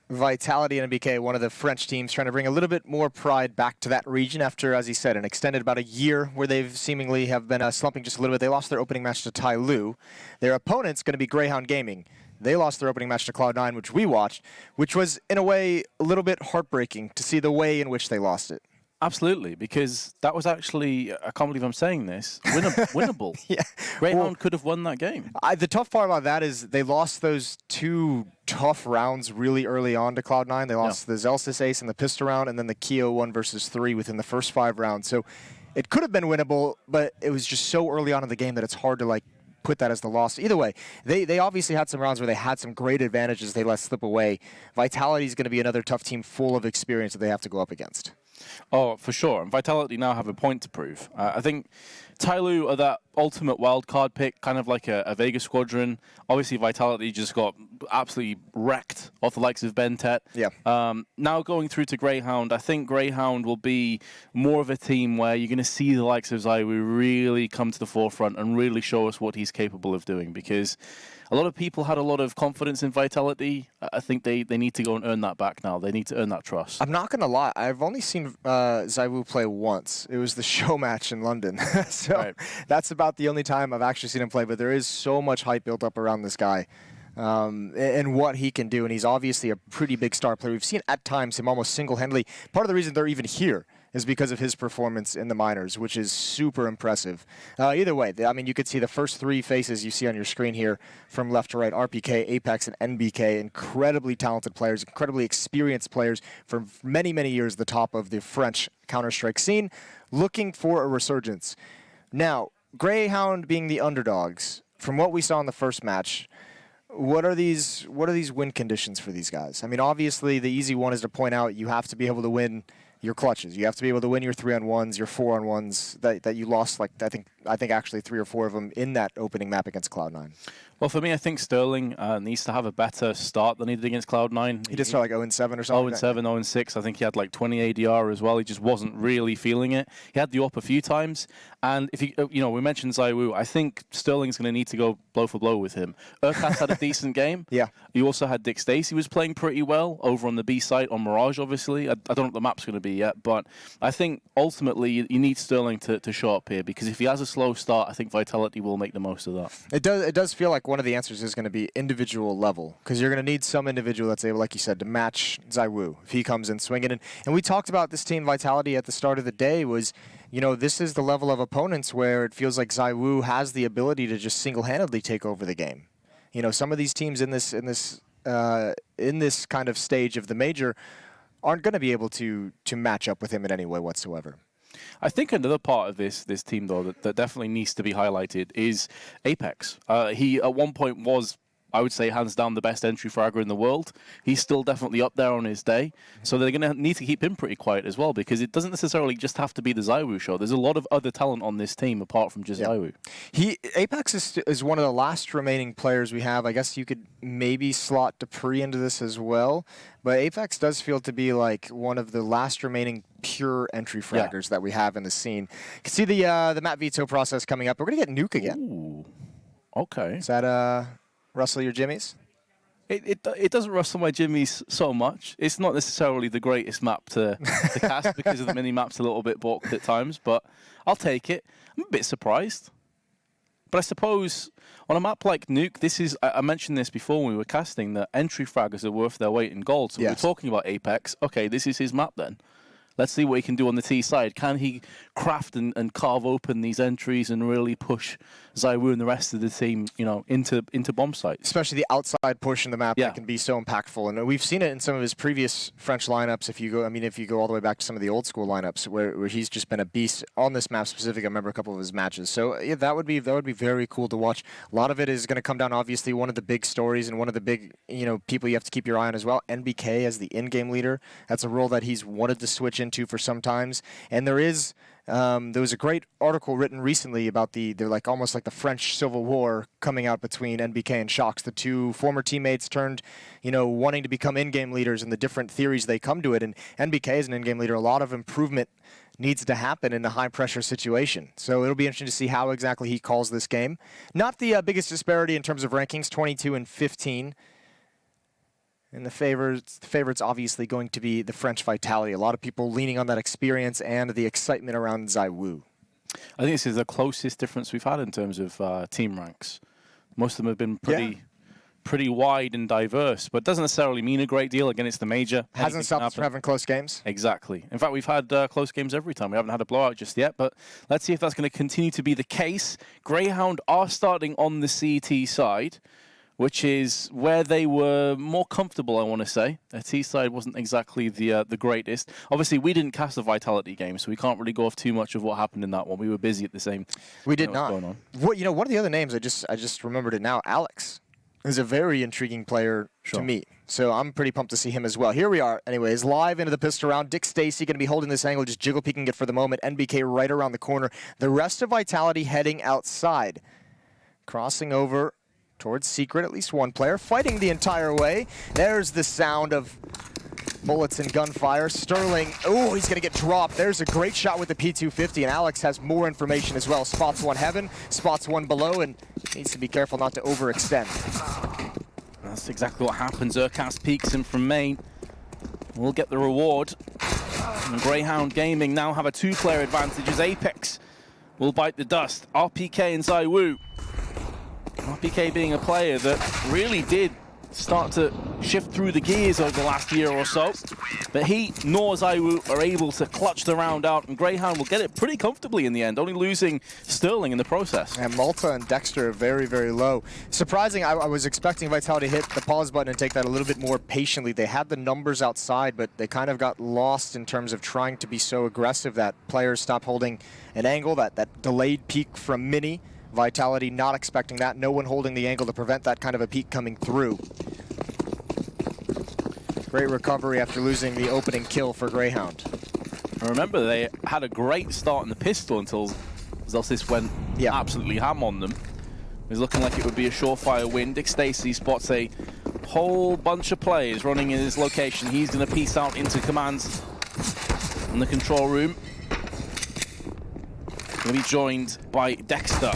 Vitality and NBK, one of the French teams, trying to bring a little bit more pride back to that region after, as he said, an extended about a year where they've seemingly have been slumping just a little bit. They lost their opening match to Tai Lu. Their opponent's going to be Grayhound Gaming. They lost their opening match to Cloud9, which we watched, which was, in a way, a little bit heartbreaking to see the way in which they lost it. Absolutely, because that was actually, I can't believe I'm saying this, winnable. Yeah. Grayhound could have won that game. The tough part about that is they lost those two tough rounds really early on to Cloud9. They lost the Zelsys Ace in the pistol round, and then the Keo 1 versus 3 within the first 5 rounds. So it could have been winnable, but it was just so early on in the game that it's hard to put that as the loss. Either way, they obviously had some rounds where they had some great advantages they let slip away. Vitality is going to be another tough team full of experience that they have to go up against. Oh, for sure. And Vitality now have a point to prove. I think Tai Lu are that ultimate wildcard pick, kind of like a Vega Squadron. Obviously, Vitality just got absolutely wrecked off the likes of Bentet. Yeah. Now going through to Grayhound, I think Grayhound will be more of a team where you're going to see the likes of ZywOo really come to the forefront and really show us what he's capable of doing, because a lot of people had a lot of confidence in Vitality. I think they need to go and earn that back now. They need to earn that trust. I'm not going to lie. I've only seen ZywOo play once. It was the show match in London. So that's about the only time I've actually seen him play. But there is so much hype built up around this guy and what he can do. And he's obviously a pretty big star player. We've seen at times him almost single-handedly. Part of the reason they're even here is because of his performance in the minors, which is super impressive. Either way, I mean, you could see the first 3 faces you see on your screen here from left to right, RPK, Apex, and NBK, incredibly talented players, incredibly experienced players for many, many years at the top of the French Counter-Strike scene, looking for a resurgence. Now, Grayhound being the underdogs, from what we saw in the first match, what are these win conditions for these guys? I mean, obviously, the easy one is to point out you have to be able to win your clutches. You have to be able to win your 3-on-1s, your 4-on-1s that you lost, I think actually 3 or 4 of them in that opening map against Cloud9. Well, for me, I think Sterling needs to have a better start than he did against Cloud9. He just started like 0-7 or something. 0-7, 0-6. I think he had like 20 ADR as well. He just wasn't really feeling it. He had the up a few times. And if we mentioned ZywOo, I think Sterling's going to need to go blow for blow with him. Urkas had a decent game. Yeah. You also had Dick Stacey was playing pretty well over on the B site on Mirage, obviously. I don't know what the map's going to be yet, but I think ultimately you need Sterling to show up here, because if he has a slow start, I think Vitality will make the most of that. It does feel like one of the answers is going to be individual level, because you're going to need some individual that's able, like you said, to match ZywOo if he comes in swinging. And we talked about this team Vitality at the start of the day was, this is the level of opponents where it feels like ZywOo has the ability to just single-handedly take over the game. Some of these teams in this kind of stage of the major aren't going to be able to match up with him in any way whatsoever. I think another part of this team, though, that definitely needs to be highlighted is Apex. He, at one point, was, I would say, hands down the best entry fragger in the world. He's still definitely up there on his day. So they're going to need to keep him pretty quiet as well, because it doesn't necessarily just have to be the ZywOo show. There's a lot of other talent on this team apart from just ZywOo. Apex is one of the last remaining players we have. I guess you could maybe slot Dupree into this as well. But Apex does feel to be like one of the last remaining pure entry fraggers that we have in the scene. You can see the map veto process coming up. We're going to get Nuke again. Ooh. Okay. Is that rustle your jimmies? It doesn't rustle my jimmies so much. It's not necessarily the greatest map to cast because of the mini-map's a little bit balked at times, but I'll take it. I'm a bit surprised. But I suppose on a map like Nuke, this is, I mentioned this before when we were casting, that entry fraggers are worth their weight in gold. So we're talking about Apex. Okay, this is his map then. Let's see what he can do on the T side. Can he craft and carve open these entries and really push ZywOo and the rest of the team, into bomb sites? Especially the outside push in the map that can be so impactful. And we've seen it in some of his previous French lineups. If you go all the way back to some of the old school lineups where he's just been a beast on this map specific. I remember a couple of his matches. So yeah, that would be very cool to watch. A lot of it is going to come down, obviously, one of the big stories and one of the big people you have to keep your eye on as well. NBK as the in-game leader. That's a role that he's wanted to switch into for some times. And there was a great article written recently about they're like almost like the French Civil War coming out between NBK and Shox, the two former teammates turned, wanting to become in-game leaders and the different theories they come to it. And NBK is an in-game leader. A lot of improvement needs to happen in a high-pressure situation. So it'll be interesting to see how exactly he calls this game. Not the biggest disparity in terms of rankings, 22 and 15. And the favorite's obviously going to be the French Vitality. A lot of people leaning on that experience and the excitement around ZywOo. I think this is the closest difference we've had in terms of team ranks. Most of them have been pretty wide and diverse, but it doesn't necessarily mean a great deal. Again, it's the major. Hasn't stopped us from having close games. Exactly. In fact, we've had close games every time. We haven't had a blowout just yet, but let's see if that's going to continue to be the case. Grayhound are starting on the CT side, which is where they were more comfortable, I want to say. Their T side wasn't exactly the greatest. Obviously, we didn't cast a Vitality game, so we can't really go off too much of what happened in that one. We were busy at the same. We did not. What one of the other names I just remembered it now. Alex is a very intriguing player to me, so I'm pretty pumped to see him as well. Here we are, anyways, live into the pistol round. Dick Stacy going to be holding this angle, just jiggle peeking it for the moment. NBK right around the corner. The rest of Vitality heading outside, crossing over towards Secret, at least one player, fighting the entire way. There's the sound of bullets and gunfire. Sterling, oh, he's going to get dropped. There's a great shot with the P250, and Alex has more information as well. Spots one heaven, spots one below, and needs to be careful not to overextend. That's exactly what happens. Urcast peeks him from main. We'll get the reward. And Grayhound Gaming now have a two-player advantage as Apex will bite the dust. RPK and ZywOo. RPK being a player that really did start to shift through the gears over the last year or so. But he nor ZywOo are able to clutch the round out, and Grayhound will get it pretty comfortably in the end, only losing Sterling in the process. And Malta and Dexter are very, very low. Surprising, I was expecting Vitality to hit the pause button and take that a little bit more patiently. They had the numbers outside, but they kind of got lost in terms of trying to be so aggressive that players stopped holding an angle, that delayed peak from Mini. Vitality not expecting that, no one holding the angle to prevent that kind of a peak coming through. Great recovery after losing the opening kill for Grayhound. I remember they had a great start in the pistol until Zelsis went absolutely ham on them. It was looking like it would be a surefire win. Dick Stacy spots a whole bunch of players running in his location. He's going to piece out into commands in the control room. Going to be joined by Dexter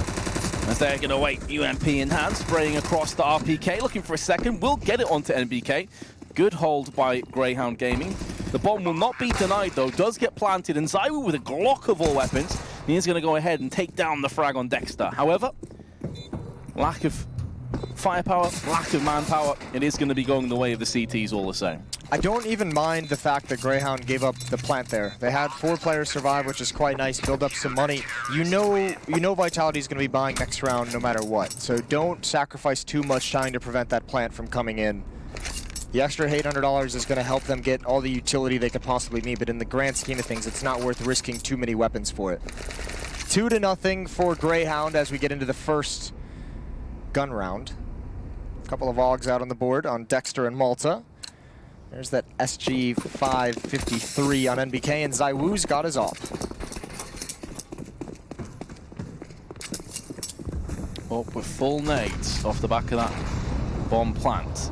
as they're going to wait. UMP in hand, spraying across the RPK, looking for a second. Will get it onto NBK. Good hold by Grayhound Gaming. The bomb will not be denied, though. Does get planted, and ZywOo with a Glock of all weapons. He is going to go ahead and take down the frag on Dexter. However, lack of firepower, lack of manpower, it is going to be going the way of the CTs all the same. I don't even mind the fact that Grayhound gave up the plant there. They had 4 players survive, which is quite nice, build up some money. You know Vitality is going to be buying next round no matter what, so don't sacrifice too much trying to prevent that plant from coming in. The extra $800 is going to help them get all the utility they could possibly need, but in the grand scheme of things, it's not worth risking too many weapons for it. 2-0 for Grayhound as we get into the first gun round. A couple of AUGs out on the board on Dexter and Malta. There's that SG 553 on NBK, and ZywOo's got his op. Up with full nades off the back of that bomb plant.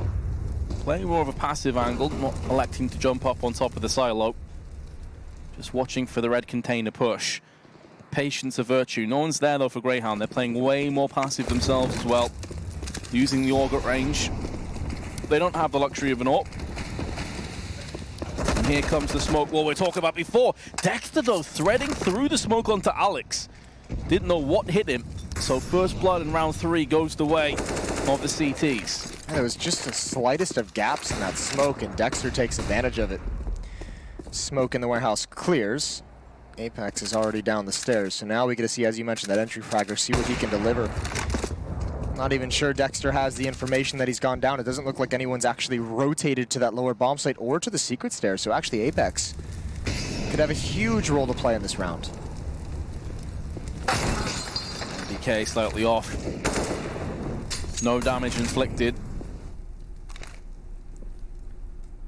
Playing more of a passive angle, not electing to jump up on top of the silo. Just watching for the red container push. Patience a virtue. No one's there though for Grayhound. They're playing way more passive themselves as well. Using the AUG at range. They don't have the luxury of an AWP. And here comes the smoke wall we were talking about before. Dexter though threading through the smoke onto Alex. Didn't know what hit him. So first blood in round 3 goes the way of the CTs. There was just the slightest of gaps in that smoke, and Dexter takes advantage of it. Smoke in the warehouse clears. Apex is already down the stairs, so now we get to see, as you mentioned, that entry fragger, see what he can deliver. Not even sure Dexter has the information that he's gone down. It doesn't look like anyone's actually rotated to that lower bomb site or to the secret stairs, so actually Apex could have a huge role to play in this round. DK slightly off. No damage inflicted.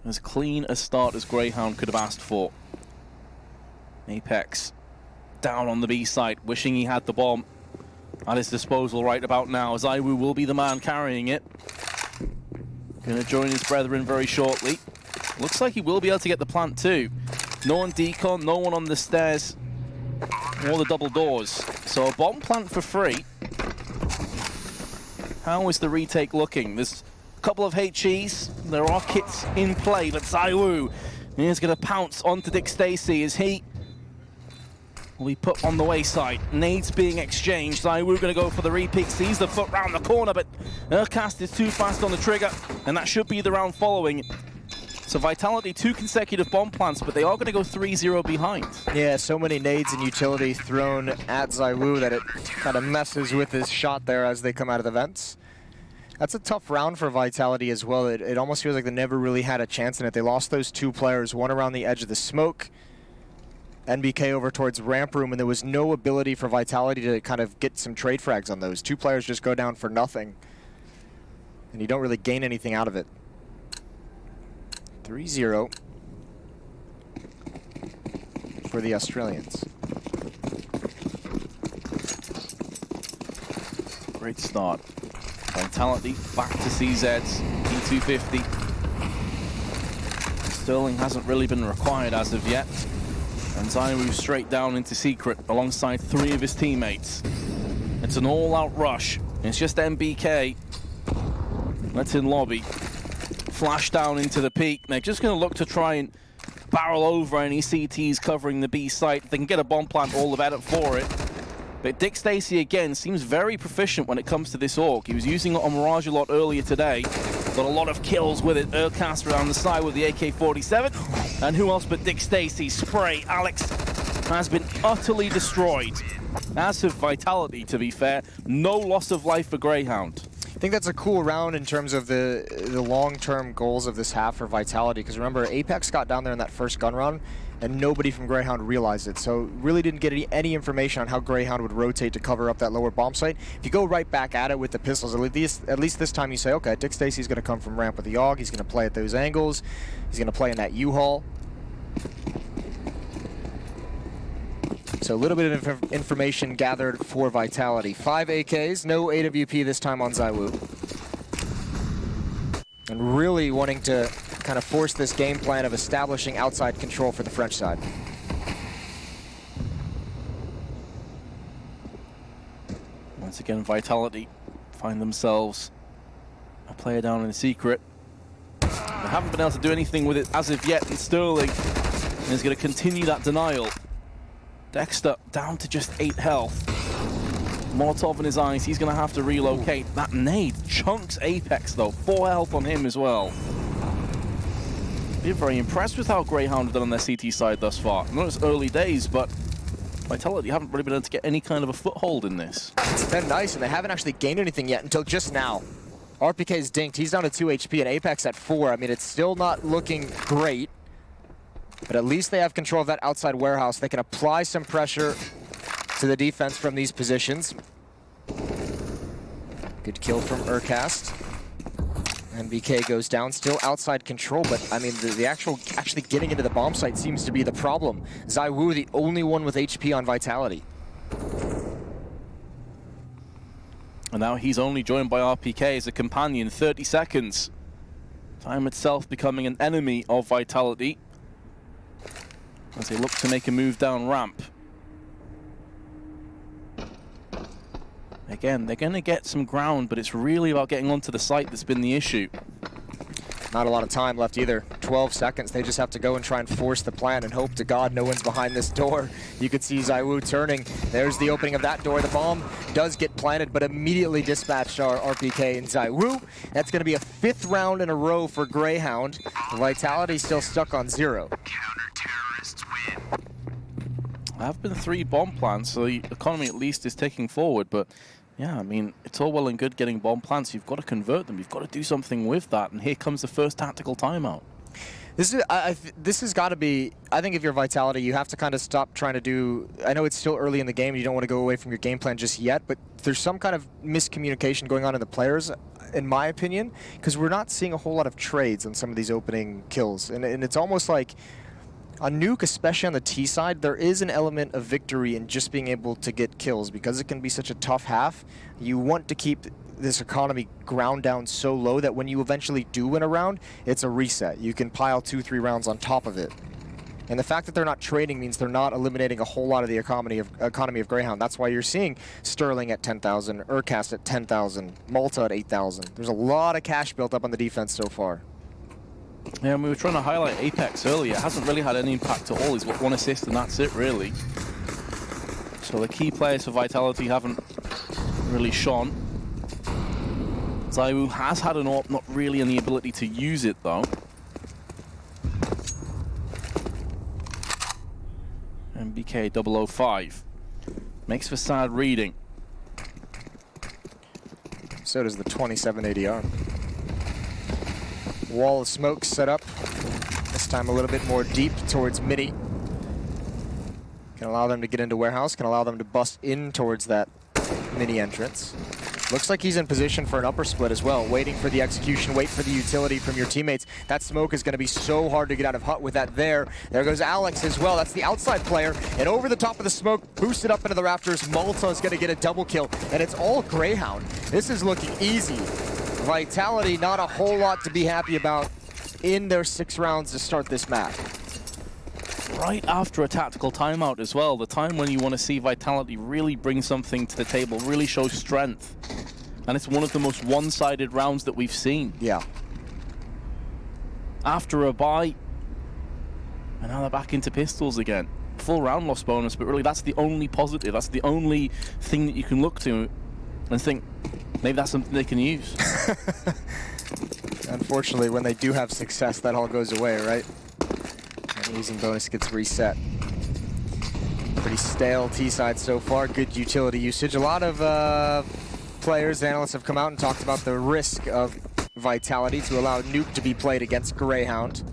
As clean a start as Grayhound could have asked for. Apex down on the B site, wishing he had the bomb at his disposal right about now. ZywOo will be the man carrying it. Gonna join his brethren very shortly. Looks like he will be able to get the plant too. No on decon, no one on the stairs or the double doors. So a bomb plant for free. How is the retake looking? There's A couple of HEs. There are kits in play, but ZywOo is going to pounce onto Dick Stacy as he will be put on the wayside. Nades being exchanged. ZywOo going to go for the repeat. Sees the foot round the corner, but Urcast is too fast on the trigger, and that should be the round following. So Vitality, 2 consecutive bomb plants, but they are going to go 3-0 behind. Yeah, so many nades and utility thrown at ZywOo that it kind of messes with his shot there as they come out of the vents. That's a tough round for Vitality as well. It almost feels like they never really had a chance in it. They lost those 2 players, one around the edge of the smoke, NBK over towards ramp room, and there was no ability for Vitality to kind of get some trade frags on those. 2 players just go down for nothing, and you don't really gain anything out of it. 3-0 for the Australians. Great start. Vitality back to CZ's P250. Sterling hasn't really been required as of yet. And ZywOo straight down into Secret alongside 3 of his teammates. It's an all-out rush. It's just MBK. That's in lobby. Flash down into the peak. They're just going to look to try and barrel over any CTs covering the B site. If they can get a bomb plant, all the better for it. But Dick Stacy, again, seems very proficient when it comes to this AUG. He was using it on Mirage a lot earlier today. Got a lot of kills with it. Urcast around the side with the AK-47. And who else but Dick Stacy? Spray. Alex has been utterly destroyed. As of Vitality, to be fair. No loss of life for Grayhound. I think that's a cool round in terms of the long-term goals of this half for Vitality, because remember, Apex got down there in that first gun round, and nobody from Grayhound realized it, so really didn't get any information on how Grayhound would rotate to cover up that lower bomb site. If you go right back at it with the pistols, at least this time you say, okay, Dick Stacy's going to come from ramp with the AUG, he's going to play at those angles, he's going to play in that U-Haul. So a little bit of information gathered for Vitality. 5 AKs, no AWP this time on ZywOo. And really wanting to kind of force this game plan of establishing outside control for the French side. Once again, Vitality find themselves a player down in Secret. They haven't been able to do anything with it as of yet, and Sterling is going to continue that denial. Dexter down to just 8 health. Molotov in his eyes, he's going to have to relocate. That nade chunks Apex though, 4 health on him as well. Been very impressed with how Grayhound have done on their CT side thus far. I know it's early days, but Vitality haven't really been able to get any kind of a foothold in this. It's been nice, and they haven't actually gained anything yet until just now. RPK's dinked, he's down to 2 HP, and Apex at 4. I mean, it's still not looking great. But at least they have control of that outside warehouse. They can apply some pressure to the defense from these positions. Good kill from Urcast. NBK goes down, still outside control, but I mean, the actually getting into the bomb site seems to be the problem. ZywOo, the only one with HP on Vitality. And now he's only joined by RPK as a companion, 30 seconds. Time itself becoming an enemy of Vitality as they look to make a move down ramp. Again, they're going to get some ground, but it's really about getting onto the site that's been the issue. Not a lot of time left either. 12 seconds. They just have to go and try and force the plan and hope to God no one's behind this door. You could see ZywOo turning. There's the opening of that door. The bomb does get planted, but immediately dispatched our RPK and ZywOo. That's going to be a 5th round in a row for Grayhound. Vitality still stuck on 0. Counter-terrorists win. There have been 3 bomb plants, so the economy at least is taking forward, but yeah, I mean, it's all well and good getting bomb plants. You've got to convert them. You've got to do something with that, and here comes the first tactical timeout. This has got to be, I think if you're Vitality, you have to kind of stop trying to do, I know it's still early in the game, you don't want to go away from your game plan just yet, but there's some kind of miscommunication going on in the players, in my opinion, because we're not seeing a whole lot of trades on some of these opening kills, and it's almost like, on Nuke, especially on the T side, there is an element of victory in just being able to get kills. Because it can be such a tough half, you want to keep this economy ground down so low that when you eventually do win a round, it's a reset. You can pile 2-3 rounds on top of it. And the fact that they're not trading means they're not eliminating a whole lot of the economy of Grayhound. That's why you're seeing Sterling at 10,000, Urcast at 10,000, Malta at 8,000. There's a lot of cash built up on the defense so far. Yeah, and we were trying to highlight Apex earlier. It hasn't really had any impact at all. He's got 1 assist and that's it, really. So the key players for Vitality haven't really shone. ZywOo has had an AWP, not really any ability to use it, though. MBK 005 makes for sad reading. So does the 27 ADR. Wall of smoke set up. This time a little bit more deep towards Mini. Can allow them to get into warehouse. Can allow them to bust in towards that Mini entrance. Looks like he's in position for an upper split as well. Waiting for the execution, wait for the utility from your teammates. That smoke is going to be so hard to get out of Hut with that there. There goes Alex as well. That's the outside player. And over the top of the smoke, boosted up into the rafters. Malta is going to get a double kill. And it's all Grayhound. This is looking easy. Vitality, not a whole lot to be happy about in their 6 rounds to start this map. Right after a tactical timeout as well, the time when you want to see Vitality really bring something to the table, really show strength. And it's one of the most one-sided rounds that we've seen. Yeah. After a bye, and now they're back into pistols again. Full round loss bonus, but really that's the only positive. That's the only thing that you can look to and think, maybe that's something they can use. Unfortunately, when they do have success, that all goes away, right? And losing bonus gets reset. Pretty stale T-side so far. Good utility usage. A lot of players, analysts have come out and talked about the risk of Vitality to allow Nuke to be played against Grayhound.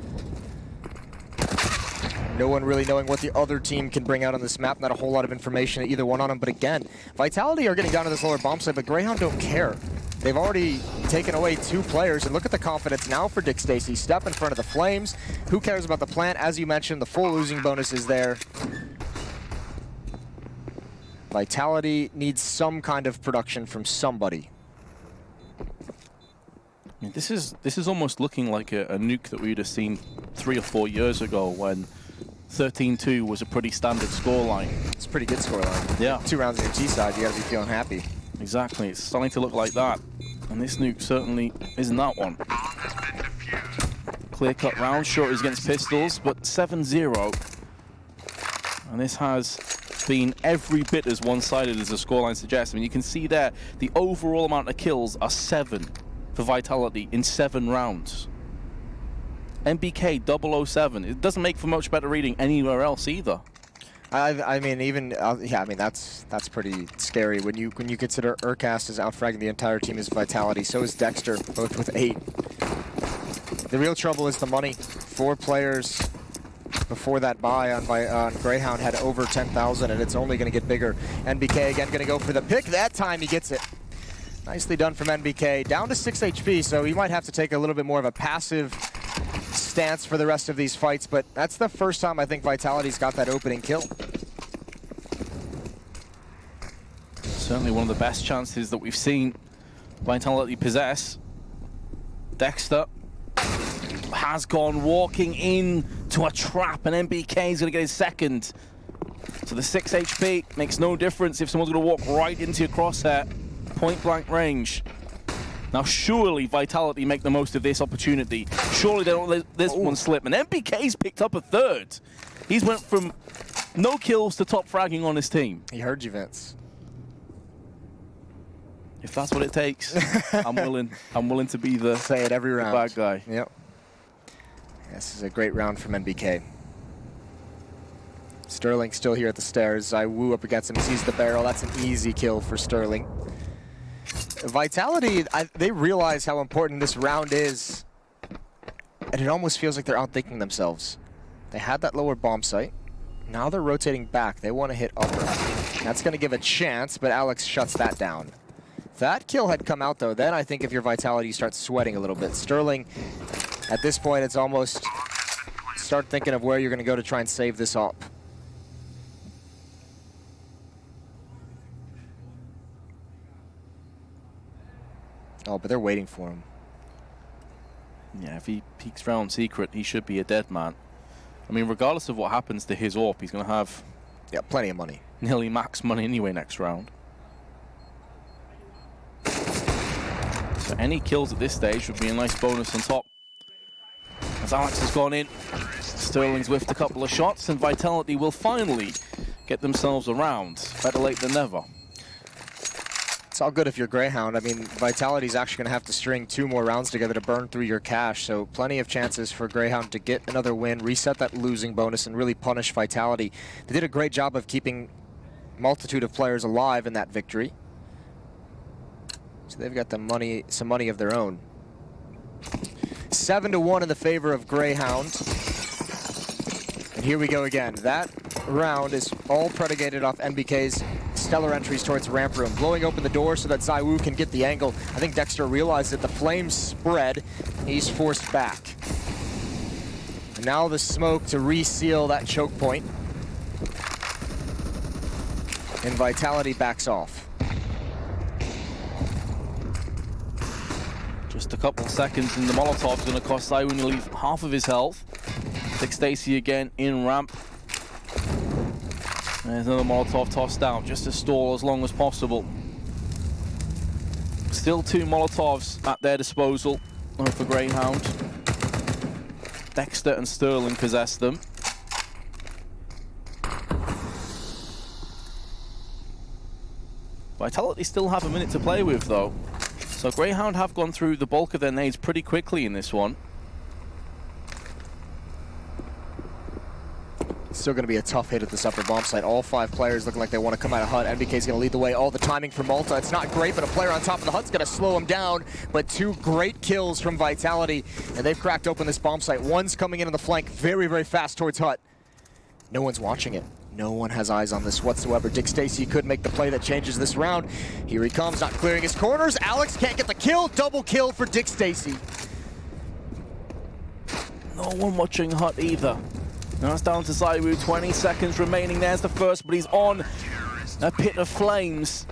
No one really knowing what the other team can bring out on this map. Not a whole lot of information either one on them. But again, Vitality are getting down to this lower bomb site, but Grayhound don't care. They've already taken away 2 players, and look at the confidence now for Dick Stacy. Step in front of the flames. Who cares about the plant? As you mentioned, the full losing bonus is there. Vitality needs some kind of production from somebody. I mean, this is almost looking like a Nuke that we would have seen 3 or 4 years ago when 13-2 was a pretty standard scoreline. It's a pretty good scoreline. Yeah. 2 rounds on your T-side, you gotta be feeling happy. Exactly, it's starting to look like that. And this Nuke certainly isn't that one. Clear-cut round, sure it was against pistols, but 7-0. And this has been every bit as one-sided as the scoreline suggests. I mean, you can see there, the overall amount of kills are 7 for Vitality in 7 rounds. MBK 007. It doesn't make for much better reading anywhere else either. I mean, even yeah, I mean that's pretty scary when you consider Urcast is outfragging the entire team as Vitality. So is Dexter, both with 8. The real trouble is the money. 4 players before that buy on Grayhound had over 10,000, and it's only going to get bigger. NBK again going to go for the pick. That time he gets it. Nicely done from NBK. Down to 6 HP, so he might have to take a little bit more of a passive stance for the rest of these fights, but that's the first time I think Vitality's got that opening kill. Certainly one of the best chances that we've seen Vitality possess. Dexter has gone walking into a trap, and MBK is going to get his second. So the 6 HP makes no difference if someone's going to walk right into your crosshair. Point blank range. Now surely Vitality make the most of this opportunity. Surely they don't let this one slip. And MBK's picked up a 3rd. He's went from no kills to top fragging on his team. He heard you, Vince. If that's what it takes, I'm willing to be the say it every round. Bad guy. Yep. This is a great round from NBK. Sterling still here at the stairs. ZywOo up against him, sees the barrel. That's an easy kill for Sterling. Vitality, they realize how important this round is, and it almost feels like they're outthinking themselves. They had that lower bomb site. Now they're rotating back. They want to hit upper. That's going to give a chance, but Alex shuts that down. If that kill had come out, though, then I think if your Vitality, you start sweating a little bit. Sterling, at this point, it's almost start thinking of where you're going to go to try and save this up. Oh, but they're waiting for him. Yeah, if he peeks round secret, he should be a dead man. I mean, regardless of what happens to his AWP, he's going to have plenty of money. Nearly max money anyway next round. So any kills at this stage would be a nice bonus on top. As Alex has gone in, Sterling's whiffed a couple of shots, and Vitality will finally get themselves around. Better late than never. It's all good if you're Grayhound. I mean, Vitality's actually going to have to string 2 more rounds together to burn through your cash, so plenty of chances for Grayhound to get another win, reset that losing bonus, and really punish Vitality. They did a great job of keeping a multitude of players alive in that victory. So they've got the money, some money of their own. 7-1 in the favor of Grayhound. And here we go again. That round is all predicated off NBK's stellar entries towards ramp room, blowing open the door so that ZywOo can get the angle. I think Dexter realized that the flames spread. He's forced back. And now the smoke to reseal that choke point. And Vitality backs off. Just a couple seconds, and the Molotov's going to cost ZywOo nearly half of his health. Dixtacy again in ramp. There's another Molotov tossed out, just to stall as long as possible. Still 2 Molotovs at their disposal for Grayhound. Dexter and Sterling possess them. Vitality still have a minute to play with, though. So Grayhound have gone through the bulk of their nades pretty quickly in this one. Still going to be a tough hit at this upper bomb site. All 5 players looking like they want to come out of HUT. NBK's going to lead the way. All the timing for Malta. It's not great, but a player on top of the HUT's going to slow him down. But 2 great kills from Vitality, and they've cracked open this bomb site. One's coming in on the flank very, very fast towards HUT. No one's watching it. No one has eyes on this whatsoever. Dixtacy could make the play that changes this round. Here he comes, not clearing his corners. Alex can't get the kill. Double kill for Dixtacy. No one watching HUT either. Now it's down to ZywOo, 20 seconds remaining. There's the first, but he's on a pit of flames.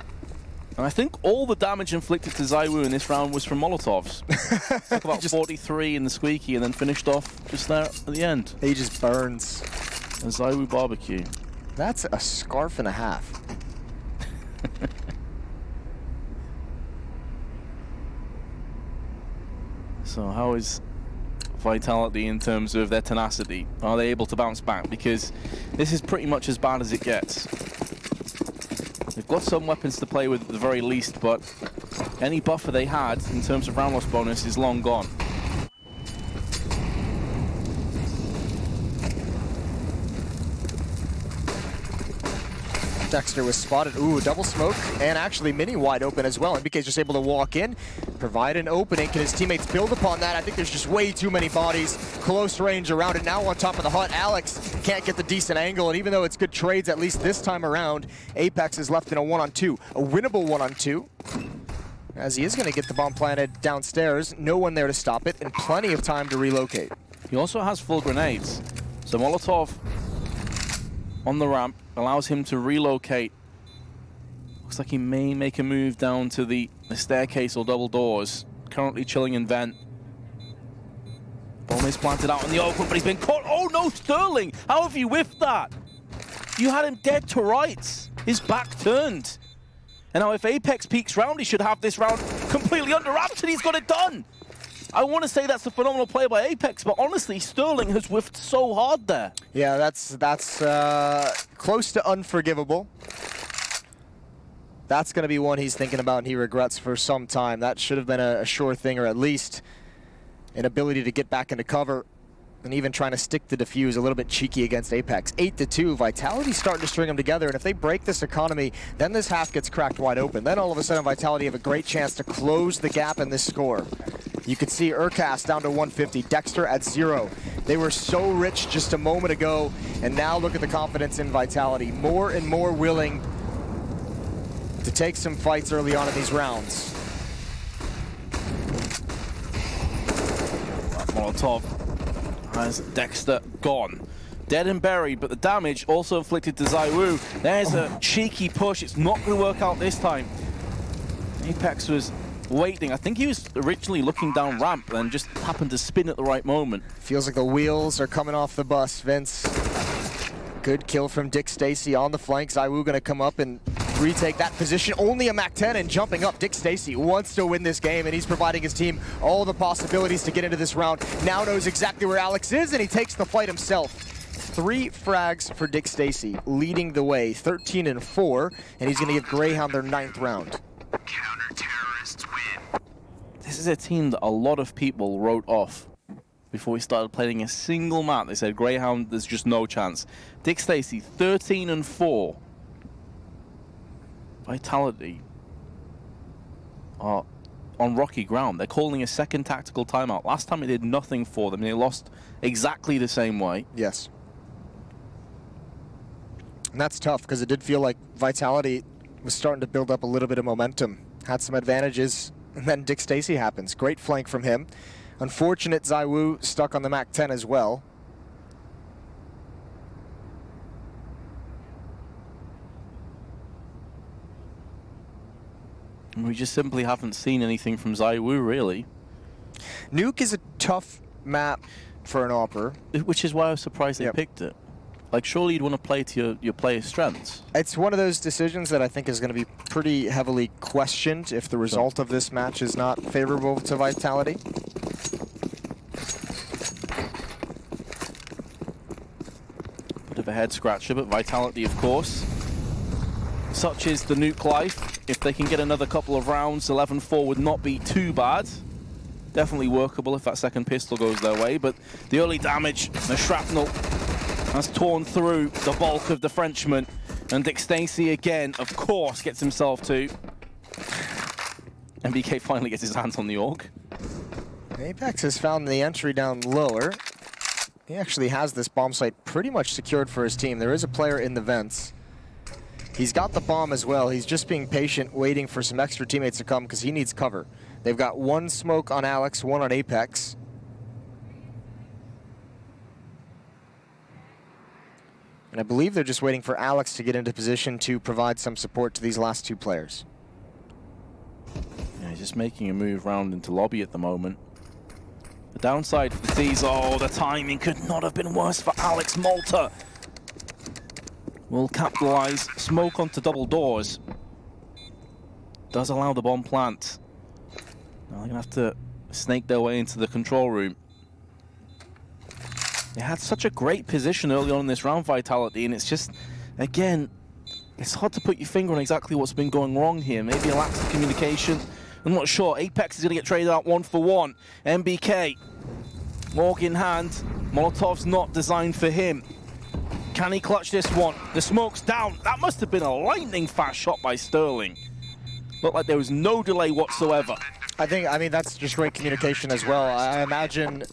And I think all the damage inflicted to ZywOo in this round was from Molotovs. Took about 43 in the squeaky and then finished off just there at the end. He just burns. A ZywOo barbecue. That's a scarf and a half. So how is Vitality in terms of their tenacity? Are they able to bounce back? Because this is pretty much as bad as it gets. They've got some weapons to play with at the very least, but any buffer they had in terms of round loss bonus is long gone. Dexter was spotted. Ooh, double smoke, and actually Mini wide open as well. NBK's just able to walk in, provide an opening. Can his teammates build upon that? I think there's just way too many bodies, close range around it. Now on top of the HUT, Alex can't get the decent angle, and even though it's good trades, at least this time around, Apex is left in a 1-on-2, a winnable 1-on-2. As he is going to get the bomb planted downstairs, no one there to stop it, and plenty of time to relocate. He also has full grenades, so Molotov on the ramp allows him to relocate. Looks like he may make a move down to the staircase or double doors. Currently chilling in vent. Bomb is planted out in the open, but he's been caught. Oh no, Sterling! How have you whiffed that? You had him dead to rights. His back turned. And now if Apex peeks round, he should have this round completely under wraps, and he's got it done. I want to say that's a phenomenal play by Apex, but honestly, Sterling has whiffed so hard there. Yeah, that's close to unforgivable. That's going to be one he's thinking about and he regrets for some time. That should have been a sure thing, or at least an ability to get back into cover. And even trying to stick the defuse, a little bit cheeky against Apex. 8-2, Vitality's starting to string them together, and if they break this economy, then this half gets cracked wide open. Then all of a sudden, Vitality have a great chance to close the gap in this score. You can see Urcast down to 150, Dexter at 0. They were so rich just a moment ago, and now look at the confidence in Vitality. More and more willing to take some fights early on in these rounds. Molotov has Dexter gone. Dead and buried, but the damage also inflicted to ZywOo. There's a cheeky push. It's not going to work out this time. Apex was waiting. I think he was originally looking down ramp and just happened to spin at the right moment. Feels like the wheels are coming off the bus, Vince. Good kill from Dick Stacy on the flank. ZywOo gonna come up and retake that position. Only a MAC-10 and jumping up. Dick Stacy wants to win this game, and he's providing his team all the possibilities to get into this round. Now knows exactly where Alex is, and he takes the fight himself. 3 frags for Dick Stacy, leading the way, 13-4, and he's gonna give Grayhound their 9th round. Counter-terrorists win. This is a team that a lot of people wrote off before we started playing a single map. They said, Grayhound, there's just no chance. Dick Stacy, 13-4. Vitality are on rocky ground. They're calling a second tactical timeout. Last time it did nothing for them. They lost exactly the same way. Yes. And that's tough, because it did feel like Vitality was starting to build up a little bit of momentum. Had some advantages, and then Dick Stacy happens. Great flank from him. Unfortunate ZywOo stuck on the MAC-10 as well. We just simply haven't seen anything from ZywOo, really. Nuke is a tough map for an Opera. Which is why I was surprised they picked it. Like, surely you'd want to play to your player's strengths. It's one of those decisions that I think is going to be pretty heavily questioned if the result of this match is not favorable to Vitality. Bit of a head scratcher, but Vitality, of course. Such is the Nuke life. If they can get another couple of rounds, 11-4 would not be too bad. Definitely workable if that second pistol goes their way, but the early damage, the shrapnel, has torn through the bulk of the Frenchman. And Dick Stacy again, of course, gets himself to. MBK finally gets his hands on the AUG. Apex has found the entry down lower. He actually has this bomb site pretty much secured for his team. There is a player in the vents. He's got the bomb as well. He's just being patient, waiting for some extra teammates to come because he needs cover. They've got 1 smoke on Alex, 1 on Apex. And I believe they're just waiting for Alex to get into position to provide some support to these last 2 players. Yeah, he's just making a move round into lobby at the moment. The downside for the T's, oh, the timing could not have been worse for Alex Malta. Will capitalize, smoke onto double doors. Does allow the bomb plant. Now they're gonna have to snake their way into the control room. They had such a great position early on in this round, Vitality, and it's just, again, it's hard to put your finger on exactly what's been going wrong here. Maybe a lack of communication. I'm not sure. Apex is gonna get traded out 1 for 1. MBK, AUG in hand. Molotov's not designed for him. Can he clutch this one? The smoke's down. That must have been a lightning fast shot by Sterling. Looked like there was no delay whatsoever. I mean, that's just great communication as well. I imagine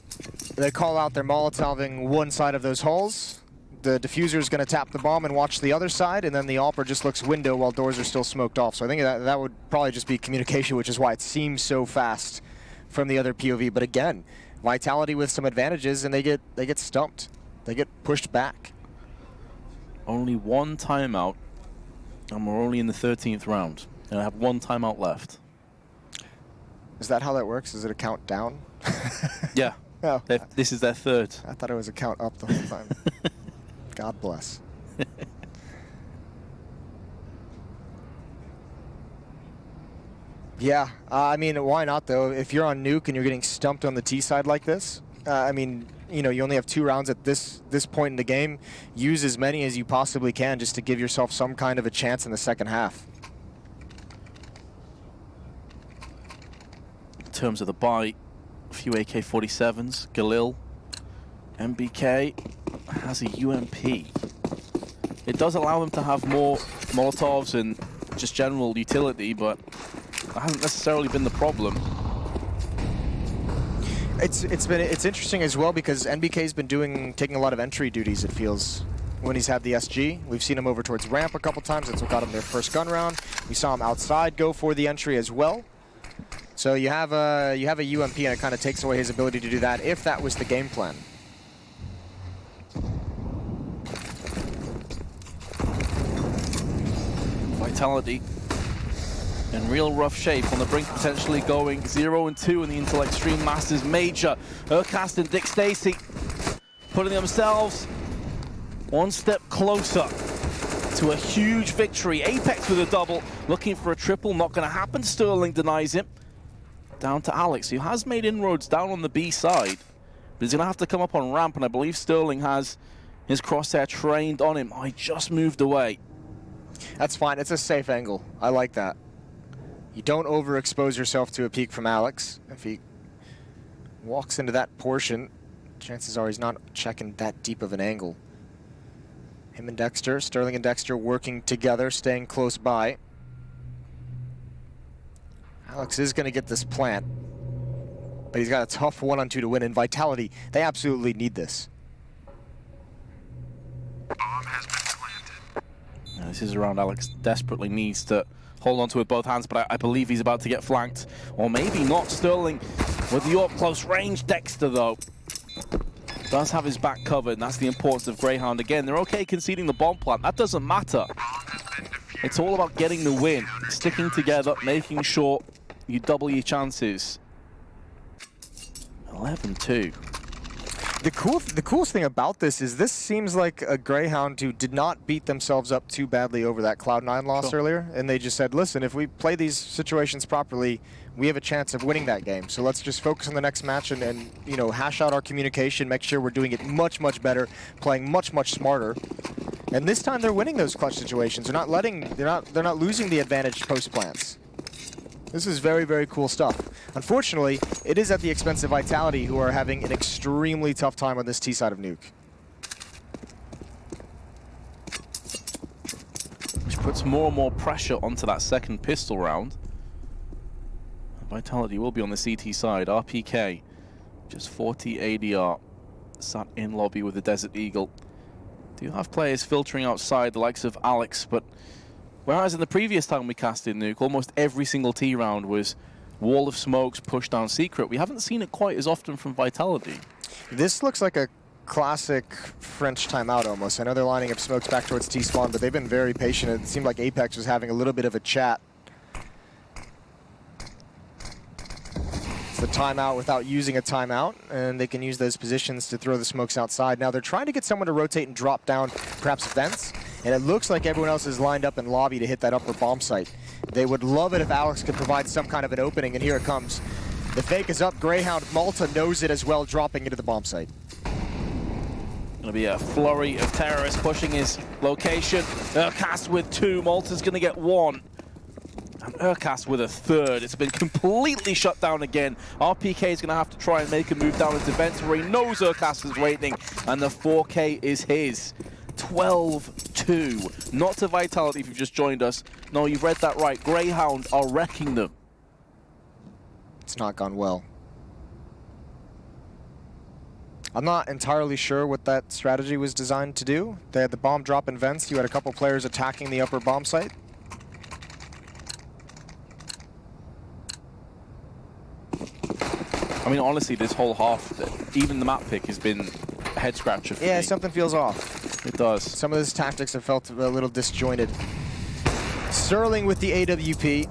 they call out their Molotoving one side of those holes. The diffuser is going to tap the bomb and watch the other side, and then the Opera just looks window while doors are still smoked off. So I think that would probably just be communication, which is why it seems so fast from the other POV. But again, Vitality with some advantages, and they get stumped. They get pushed back. Only 1 timeout, and we're only in the 13th round. And I have 1 timeout left. Is that how that works? Is it a count down? Yeah. Oh. This is their 3rd. I thought it was a count up the whole time. God bless. Yeah, I mean, why not though? If you're on Nuke and you're getting stumped on the T side like this, I mean, you know, you only have 2 rounds at this point in the game. Use as many as you possibly can just to give yourself some kind of a chance in the second half. In terms of the buy, a few AK-47s, Galil, MBK has a UMP. It does allow them to have more Molotovs and just general utility, but that hasn't necessarily been the problem. It's interesting as well because NBK's been taking a lot of entry duties, it feels, when he's had the SG. We've seen him over towards ramp a couple times. That's what got him their first gun round. We saw him outside go for the entry as well. So you have a UMP, and it kind of takes away his ability to do that if that was the game plan. Vitality in real rough shape, on the brink of potentially going 0-2 in the Intel Extreme Masters Major. Urcast and Dick Stacy putting themselves one step closer to a huge victory. Apex with a double, looking for a triple, not going to happen. Sterling denies him. Down to Alex, who has made inroads down on the B side, but he's going to have to come up on ramp, and I believe Sterling has his crosshair trained on him. Oh, he just moved away. That's fine. It's a safe angle. I like that. You don't overexpose yourself to a peek from Alex. If he walks into that portion, chances are he's not checking that deep of an angle. Him and Dexter, Sterling and Dexter working together, staying close by. Alex is going to get this plant, but he's got a tough 1-on-2 to win. And Vitality, they absolutely need this. Bomb has been planted. This is a round Alex desperately needs to hold on to with both hands, but I believe he's about to get flanked. Or maybe not. Sterling with the up close range. Dexter, though, does have his back covered, and that's the importance of Grayhound. Again, they're okay conceding the bomb plant. That doesn't matter. It's all about getting the win, sticking together, making sure you double your chances. 11-2. The coolest thing about this is this seems like a Grayhound who did not beat themselves up too badly over that Cloud9 loss earlier, and they just said, listen, if we play these situations properly, we have a chance of winning that game. So let's just focus on the next match and you know, hash out our communication, make sure we're doing it much better, playing much smarter. And this time they're winning those clutch situations. They're not losing the advantage post plants. This is very cool stuff. Unfortunately, it is at the expense of Vitality, who are having an extremely tough time on this T side of Nuke. Which puts more and more pressure onto that second pistol round. Vitality will be on the CT side. RPK, just 40 ADR, sat in lobby with the Desert Eagle. Do have players filtering outside, the likes of Alex, but whereas in the previous time we casted Nuke, almost every single T round was wall of smokes, push down secret. We haven't seen it quite as often from Vitality. This looks like a classic French timeout almost. I know they're lining up smokes back towards T-spawn, but they've been very patient. It seemed like Apex was having a little bit of a chat. It's the timeout without using a timeout, and they can use those positions to throw the smokes outside. Now they're trying to get someone to rotate and drop down perhaps vents, and it looks like everyone else is lined up in lobby to hit that upper bomb site. They would love it if Alex could provide some kind of an opening, and here it comes. The fake is up. Grayhound, Malta knows it as well, dropping into the bomb site. Gonna be a flurry of terrorists pushing his location. Urcast with 2, Malta's gonna get 1. And Urcast with a 3rd. It's been completely shut down again. RPK is gonna have to try and make a move down into vents where he knows Urcast is waiting, and the 4K is his. 12-2. Not to Vitality if you've just joined us. No, you've read that right. Grayhound are wrecking them. It's not gone well. I'm not entirely sure what that strategy was designed to do. They had the bomb drop in vents. You had a couple players attacking the upper bomb site. I mean, honestly, this whole half, even the map pick has been a head scratcher for me. Yeah, something feels off. It does. Some of his tactics have felt a little disjointed. Sterling with the AWP.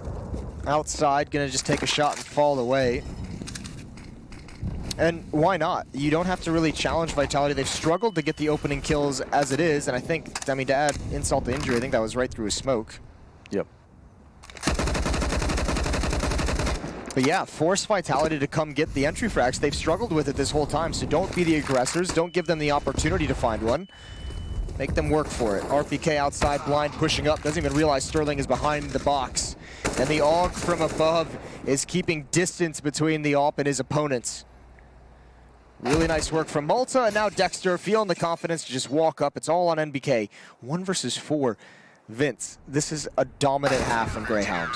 Outside, gonna just take a shot and fall away. And why not? You don't have to really challenge Vitality. They've struggled to get the opening kills as it is, and I think, I mean, to add insult to injury, I think that was right through his smoke. Yep. But yeah, force Vitality to come get the entry frags. They've struggled with it this whole time, so don't be the aggressors. Don't give them the opportunity to find one. Make them work for it. RPK outside, blind, pushing up. Doesn't even realize Sterling is behind the box. And the AUG from above is keeping distance between the AWP and his opponents. Really nice work from Malta, and now Dexter feeling the confidence to just walk up. It's all on NBK. 1 versus 4. Vince, this is a dominant half from Grayhound.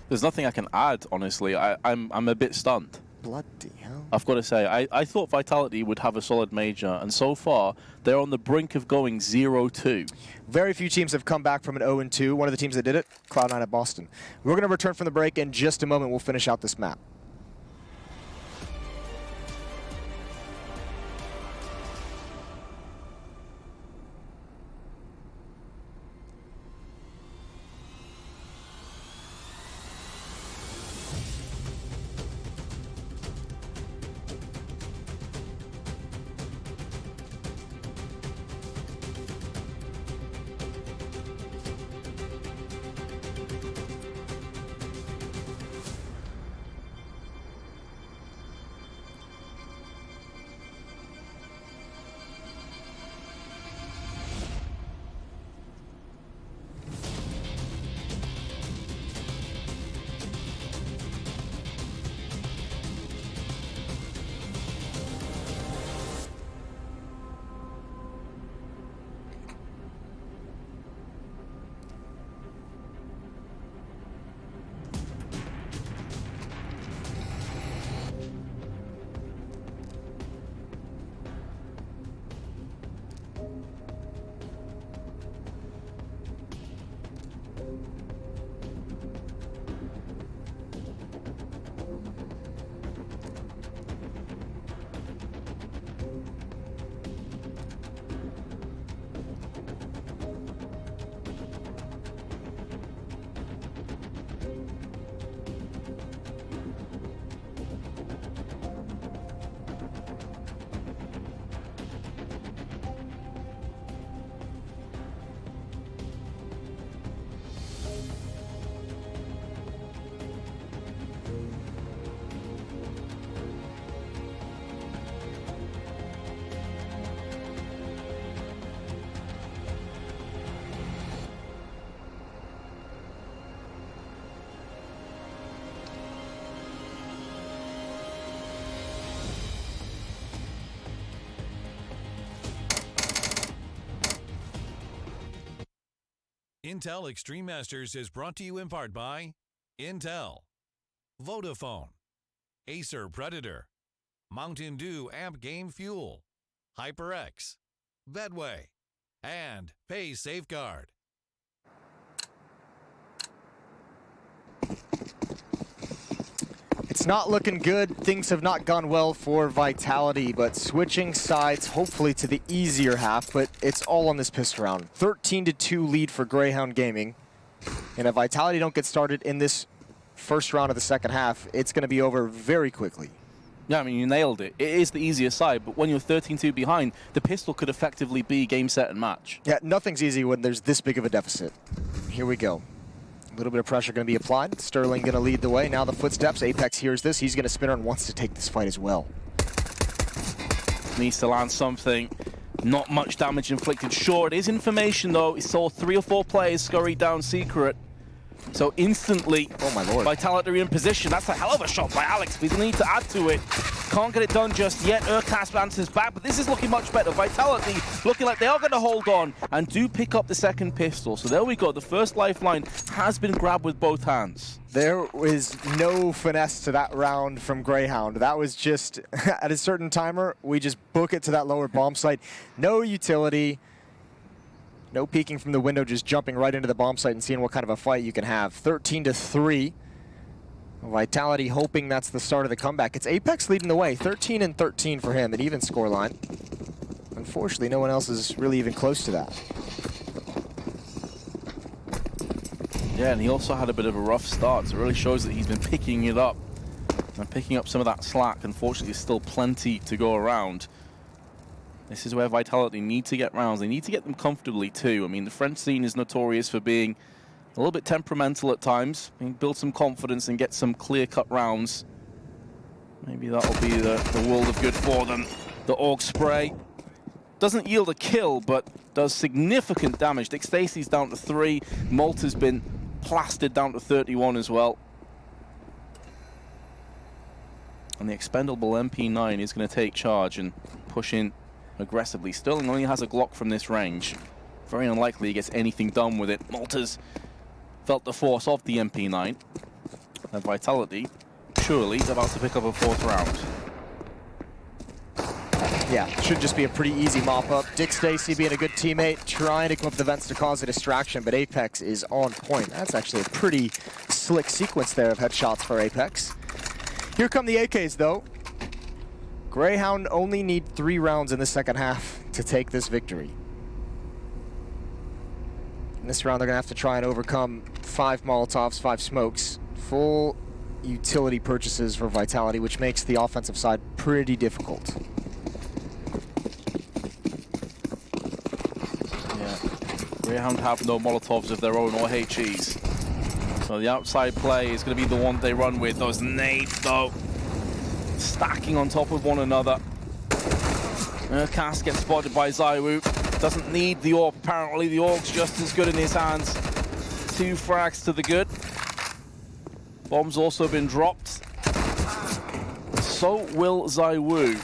There's nothing I can add, honestly. I'm a bit stunned. Bloody hell. I've got to say, I thought Vitality would have a solid major, and so far, they're on the brink of going 0-2. Very few teams have come back from an 0-2. One of the teams that did it, Cloud9 at Boston. We're going to return from the break in just a moment. We'll finish out this map. Intel Extreme Masters is brought to you in part by Intel, Vodafone, Acer Predator, Mountain Dew Amp Game Fuel, HyperX, Bedway, and Pay Safeguard. It's not looking good. Things have not gone well for Vitality, but switching sides hopefully to the easier half, but it's all on this pistol round. 13-2 lead for Grayhound Gaming. And if Vitality don't get started in this first round of the second half, it's going to be over very quickly. Yeah, I mean, you nailed it. It is the easier side, but when you're 13-2 behind, the pistol could effectively be game, set, and match. Yeah, nothing's easy when there's this big of a deficit. Here we go. A little bit of pressure going to be applied. Sterling going to lead the way. Now the footsteps. Apex hears this. He's going to spin and wants to take this fight as well. Needs to land something. Not much damage inflicted. Sure, it is information, though. He saw 3 or 4 players scurry down secret. So instantly, oh my lord, Vitality in position. That's a hell of a shot by Alex. We need to add to it. Can't get it done just yet. Urcasp answers back, but this is looking much better. Vitality looking like they are going to hold on and do pick up the second pistol. So there we go. The first lifeline has been grabbed with both hands. There was no finesse to that round from Grayhound. That was just, at a certain timer, we just book it to that lower bomb site. No utility. No peeking from the window, just jumping right into the bomb site and seeing what kind of a fight you can have. 13-3. Vitality hoping that's the start of the comeback. It's Apex leading the way. 13-13 for him, an even scoreline. Unfortunately, no one else is really even close to that. Yeah, and he also had a bit of a rough start, so it really shows that he's been picking it up and picking up some of that slack. Unfortunately, there's still plenty to go around. This is where Vitality need to get rounds. They need to get them comfortably too. I mean, the French scene is notorious for being a little bit temperamental at times. Build some confidence and get some clear-cut rounds. Maybe that'll be the world of good for them. The AUG spray doesn't yield a kill, but does significant damage. Dick Stacy's down to 3. Malta's been plastered down to 31 as well. And the expendable MP9 is going to take charge and push in aggressively. Sterling only has a Glock from this range. Very unlikely he gets anything done with it. Malta's felt the force of the MP9. And Vitality surely is about to pick up a 4th round. Yeah, should just be a pretty easy mop-up. Dick Stacy being a good teammate, trying to come up with the vents to cause a distraction, but Apex is on point. That's actually a pretty slick sequence there of headshots for Apex. Here come the AKs, though. Grayhound only need 3 rounds in the second half to take this victory. In this round, they're going to have to try and overcome 5 Molotovs, 5 smokes. Full utility purchases for Vitality, which makes the offensive side pretty difficult. Yeah, Grayhound have no Molotovs of their own or HEs. So the outside play is going to be the one they run with. Those nades, though, stacking on top of one another. Cass gets spotted by ZywOo. Doesn't need the AWP. Apparently the AUG's just as good in his hands. 2 frags to the good. Bomb's also been dropped. So will ZywOo.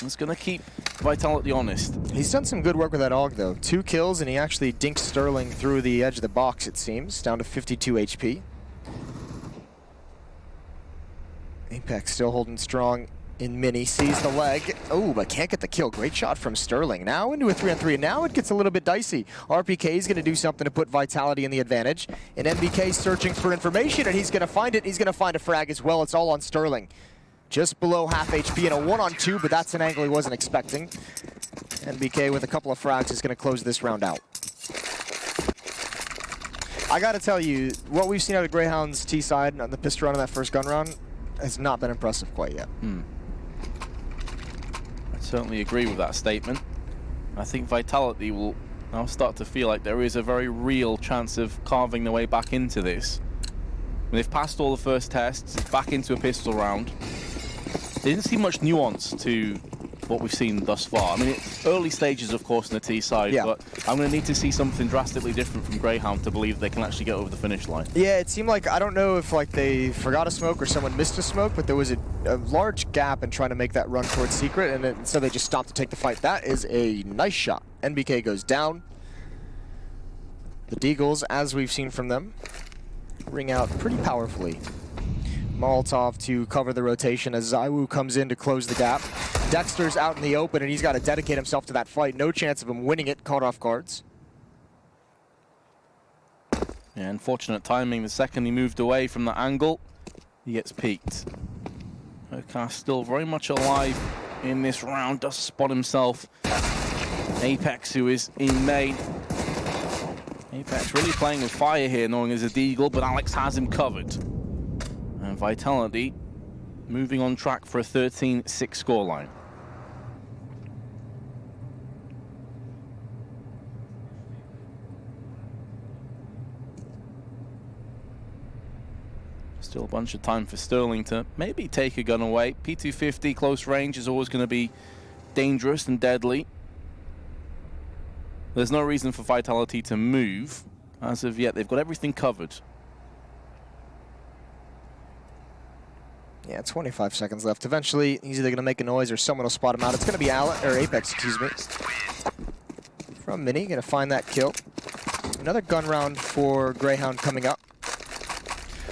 It's going to keep Vitality honest. He's done some good work with that AUG, though. 2 kills, and he actually dinked Sterling through the edge of the box, it seems. Down to 52 HP. Apex still holding strong in mini. Sees the leg. Oh, but can't get the kill. Great shot from Sterling. Now into a 3-on-3, and now it gets a little bit dicey. RPK is going to do something to put Vitality in the advantage. And NBK searching for information, and he's going to find it. He's going to find a frag as well. It's all on Sterling. Just below half HP and a 1-on-2, but that's an angle he wasn't expecting. NBK with a couple of frags is going to close this round out. I got to tell you, what we've seen out of Greyhound's T side on the pistol round in that first gun round has not been impressive quite yet. I certainly agree with that statement. I think Vitality will now start to feel like there is a very real chance of carving their way back into this. They've passed all the first tests, it's back into a pistol round. There didn't seem much nuance to what we've seen thus far. I mean, it's early stages, of course, in the T side, yeah, but I'm going to need to see something drastically different from Grayhound to believe they can actually get over the finish line. Yeah, it seemed like, I don't know if like they forgot a smoke or someone missed a smoke, but there was a large gap in trying to make that run towards secret, and so they just stopped to take the fight. That is a nice shot. NBK goes down. The Deagles, as we've seen from them, ring out pretty powerfully. Molotov to cover the rotation as ZywOo comes in to close the gap. Dexter's out in the open, and he's got to dedicate himself to that fight. No chance of him winning it, caught off guards. Yeah, unfortunate timing. The second he moved away from the angle, he gets peeked. Okas still very much alive in this round, does spot himself. Apex, who is in main. Apex really playing with fire here, knowing there's a Deagle, but Alex has him covered. And Vitality moving on track for a 13-6 scoreline. Still a bunch of time for Sterling to maybe take a gun away. P250 close range is always going to be dangerous and deadly. There's no reason for Vitality to move. As of yet, they've got everything covered. Yeah, 25 seconds left. Eventually, he's either going to make a noise or someone will spot him out. It's going to be Apex, excuse me. From Mini, going to find that kill. Another gun round for Grayhound coming up.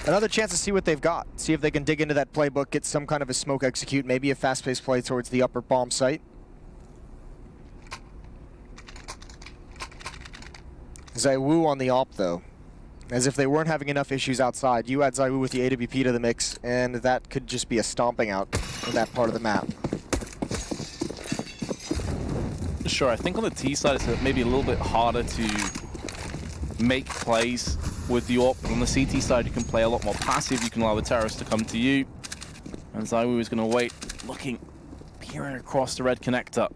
Another chance to see what they've got. See if they can dig into that playbook, get some kind of a smoke execute, maybe a fast-paced play towards the upper bomb site. ZywOo on the op, though. As if they weren't having enough issues outside. You add ZywOo with the AWP to the mix, and that could just be a stomping out of that part of the map. Sure, I think on the T side it's maybe a little bit harder to make plays with the AWP. On the CT side you can play a lot more passive, you can allow the terrorists to come to you. And ZywOo is going to wait, looking, peering across the red connector.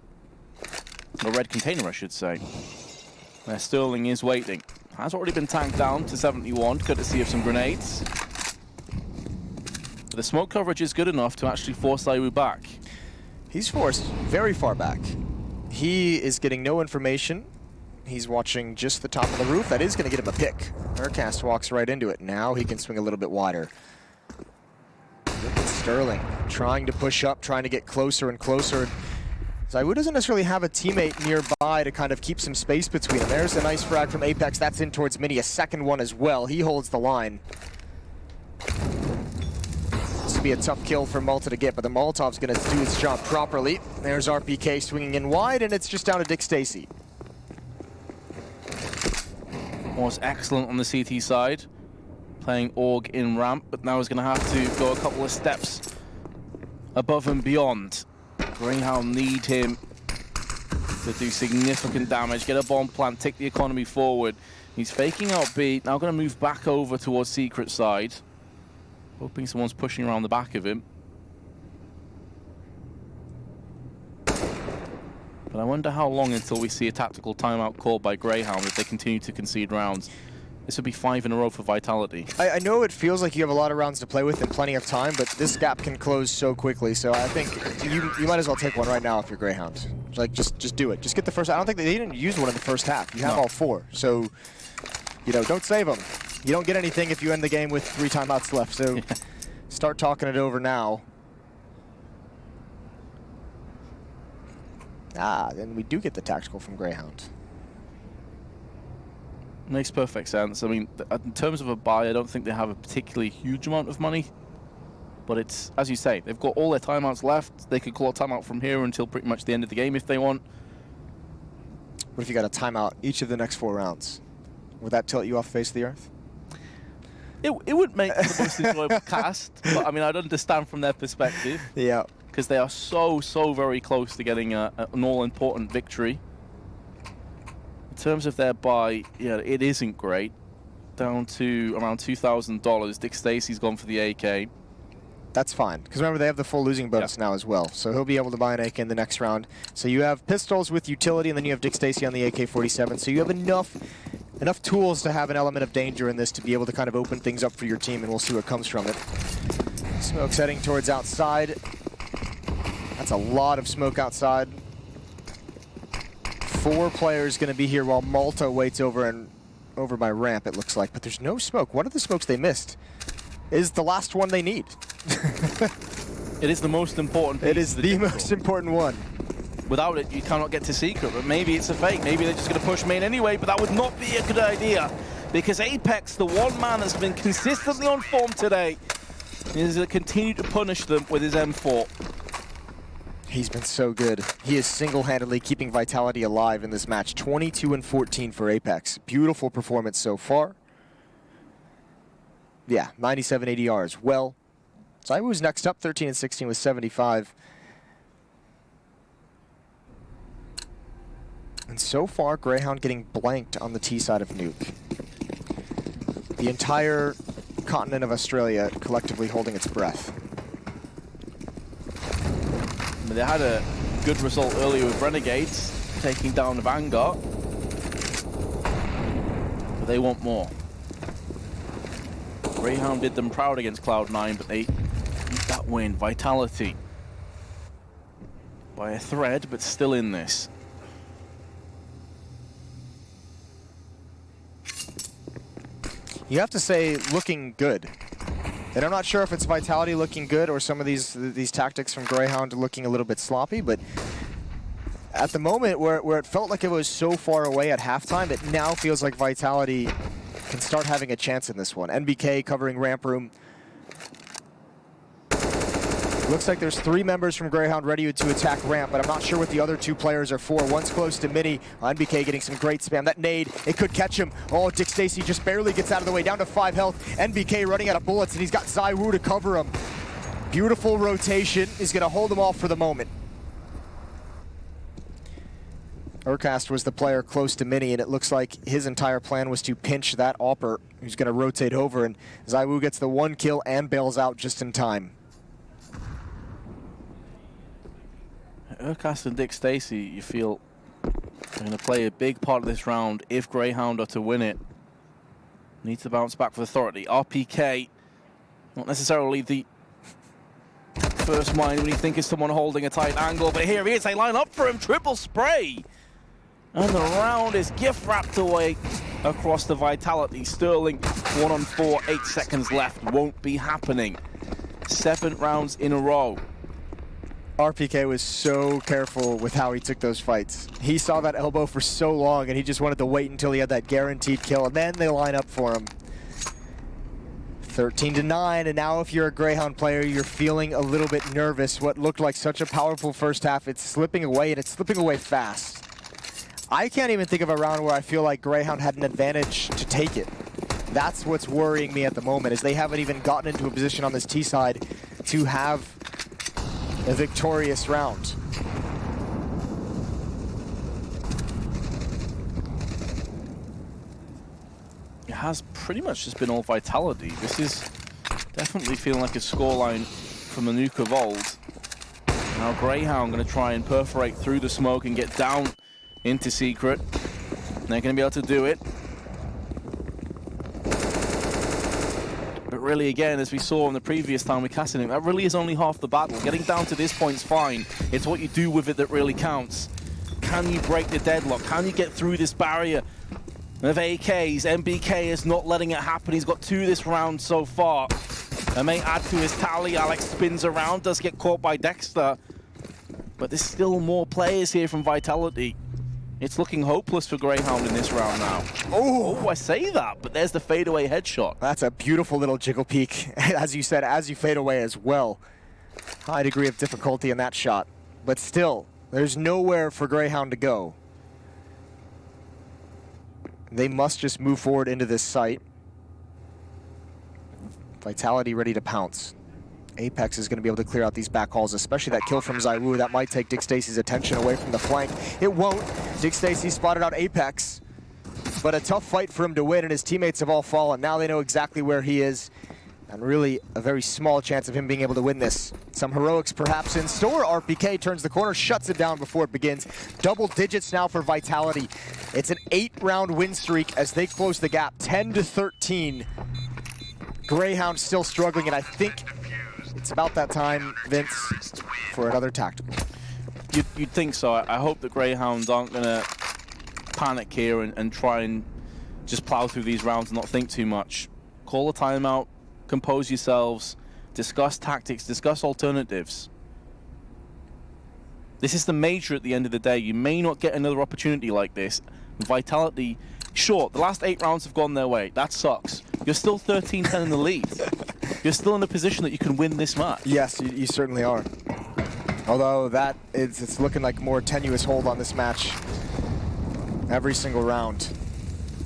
The red container, I should say. Where Sterling is waiting. Has already been tanked down to 71, courtesy of some grenades. But the smoke coverage is good enough to actually force ZywOo back. He's forced very far back. He is getting no information. He's watching just the top of the roof. That is going to get him a pick. Aircast walks right into it. Now he can swing a little bit wider. Look at Sterling trying to push up, trying to get closer and closer. ZywOo doesn't necessarily have a teammate nearby to kind of keep some space between them. There's a nice frag from Apex. That's in towards Mini. A second one as well. He holds the line. This will be a tough kill for Malta to get, but the Molotov's going to do its job properly. There's RPK swinging in wide, and it's just down to Dick Stacy. Was excellent on the CT side. Playing AUG in ramp, but now he's going to have to go a couple of steps above and beyond. Grayhound need him to do significant damage, get a bomb plant, take the economy forward. He's faking out B, now going to move back over towards secret side. Hoping someone's pushing around the back of him. But I wonder how long until we see a tactical timeout called by Grayhound if they continue to concede rounds. This would be 5 in a row for Vitality. I know it feels like you have a lot of rounds to play with and plenty of time, but this gap can close so quickly. So I think you might as well take one right now if you're Grayhound. Like just do it. Just get the first. I don't think they didn't use one in the first half. You have all 4. So don't save them. You don't get anything if you end the game with 3 timeouts left. So start talking it over now. Then we do get the tactical from Grayhound. Makes perfect sense. I mean, in terms of a buy, I don't think they have a particularly huge amount of money. But it's, as you say, they've got all their timeouts left. They could call a timeout from here until pretty much the end of the game if they want. What if you got a timeout each of the next 4 rounds? Would that tilt you off the face of the earth? It would make the most enjoyable cast. But, I mean, I'd understand from their perspective. Yeah. Because they are so very close to getting an all-important victory. In terms of their buy, yeah, it isn't great. Down to around $2,000. Dick Stacy's gone for the AK. That's fine, because remember they have the full losing bonus now as well, so he'll be able to buy an AK in the next round. So you have pistols with utility, and then you have Dick Stacy on the AK-47. So you have enough tools to have an element of danger in this to be able to kind of open things up for your team, and we'll see what comes from it. Smoke's heading towards outside. That's a lot of smoke outside. 4 players going to be here while Malta waits over by ramp, it looks like. But there's no smoke. One of the smokes they missed is the last one they need. It is the most important piece. It is the most important one. Without it, you cannot get to Secret, but maybe it's a fake. Maybe they're just going to push main anyway, but that would not be a good idea because Apex, the one man that's been consistently on form today, is going to continue to punish them with his M4. He's been so good. He is single-handedly keeping Vitality alive in this match. 22 and 14 for Apex. Beautiful performance so far. Yeah, 97 ADRs. Well, ZywOo's next up, 13 and 16 with 75. And so far, Grayhound getting blanked on the T side of Nuke. The entire continent of Australia collectively holding its breath. They had a good result earlier with Renegades, taking down the Vanguard. But they want more. Grayhound did them proud against Cloud9, but they need that win. Vitality by a thread, but still in this. You have to say, looking good. And I'm not sure if it's Vitality looking good or some of these tactics from Grayhound looking a little bit sloppy, but at the moment where it felt like it was so far away at halftime, it now feels like Vitality can start having a chance in this one. NBK covering ramp room. Looks like there's 3 members from Grayhound ready to attack ramp, but I'm not sure what the other 2 players are for. One's close to Mini. NBK getting some great spam. That nade, it could catch him. Oh, Dick Stacy just barely gets out of the way, down to 5 health. NBK running out of bullets, and he's got ZywOo to cover him. Beautiful rotation. He's going to hold them off for the moment. Urcast was the player close to Mini, and it looks like his entire plan was to pinch that AWPer, who's going to rotate over, and ZywOo gets the 1 kill and bails out just in time. Urcast and Dick Stacy, you feel, are going to play a big part of this round if Grayhound are to win it. Need to bounce back with authority. RPK, not necessarily the first mind when you think of someone holding a tight angle, but here he is. They line up for him. Triple spray. And the round is gift wrapped away across the Vitality. Sterling, 1 on 4, 8 seconds left. Won't be happening. 7 rounds in a row. RPK was so careful with how he took those fights. He saw that elbow for so long, and he just wanted to wait until he had that guaranteed kill, and then they line up for him. 13-9, and now if you're a Grayhound player, you're feeling a little bit nervous. What looked like such a powerful first half, it's slipping away, and it's slipping away fast. I can't even think of a round where I feel like Grayhound had an advantage to take it. That's what's worrying me at the moment, is they haven't even gotten into a position on this T side to have a victorious round. It has pretty much just been all Vitality. This is definitely feeling like a scoreline from the Nuke of old. Now Grayhound going to try and perforate through the smoke and get down into Secret. They're going to be able to do it. But really, again, as we saw in the previous time with Cassidy, that really is only half the battle. Getting down to this point's fine. It's what you do with it that really counts. Can you break the deadlock? Can you get through this barrier of AKs? MBK is not letting it happen. He's got 2 this round so far. That may add to his tally. Alex spins around, does get caught by Dexter. But there's still more players here from Vitality. It's looking hopeless for Grayhound in this round now. Oh, I say that, but there's the fadeaway headshot. That's a beautiful little jiggle peek, as you said, as you fade away as well. High degree of difficulty in that shot. But still, there's nowhere for Grayhound to go. They must just move forward into this site. Vitality ready to pounce. Apex is going to be able to clear out these back halls, especially that kill from ZywOo. That might take Dick Stacy's attention away from the flank. It won't. Dick Stacy spotted out Apex, but a tough fight for him to win, and his teammates have all fallen. Now they know exactly where he is, and really a very small chance of him being able to win this. Some heroics perhaps in store. RPK turns the corner, shuts it down before it begins. Double digits now for Vitality. It's an 8-round win streak as they close the gap, 10-13. Grayhound still struggling, and I think it's about that time, Vince, for another tactical. You'd think so. I hope the Greyhounds aren't going to panic here and try and just plow through these rounds and not think too much. Call a timeout, compose yourselves, discuss tactics, discuss alternatives. This is the major at the end of the day. You may not get another opportunity like this. Vitality, sure, the last 8 rounds have gone their way. That sucks. You're still 13-10 in the lead. You're still in a position that you can win this match. Yes, you certainly are. Although it's looking like more tenuous hold on this match every single round.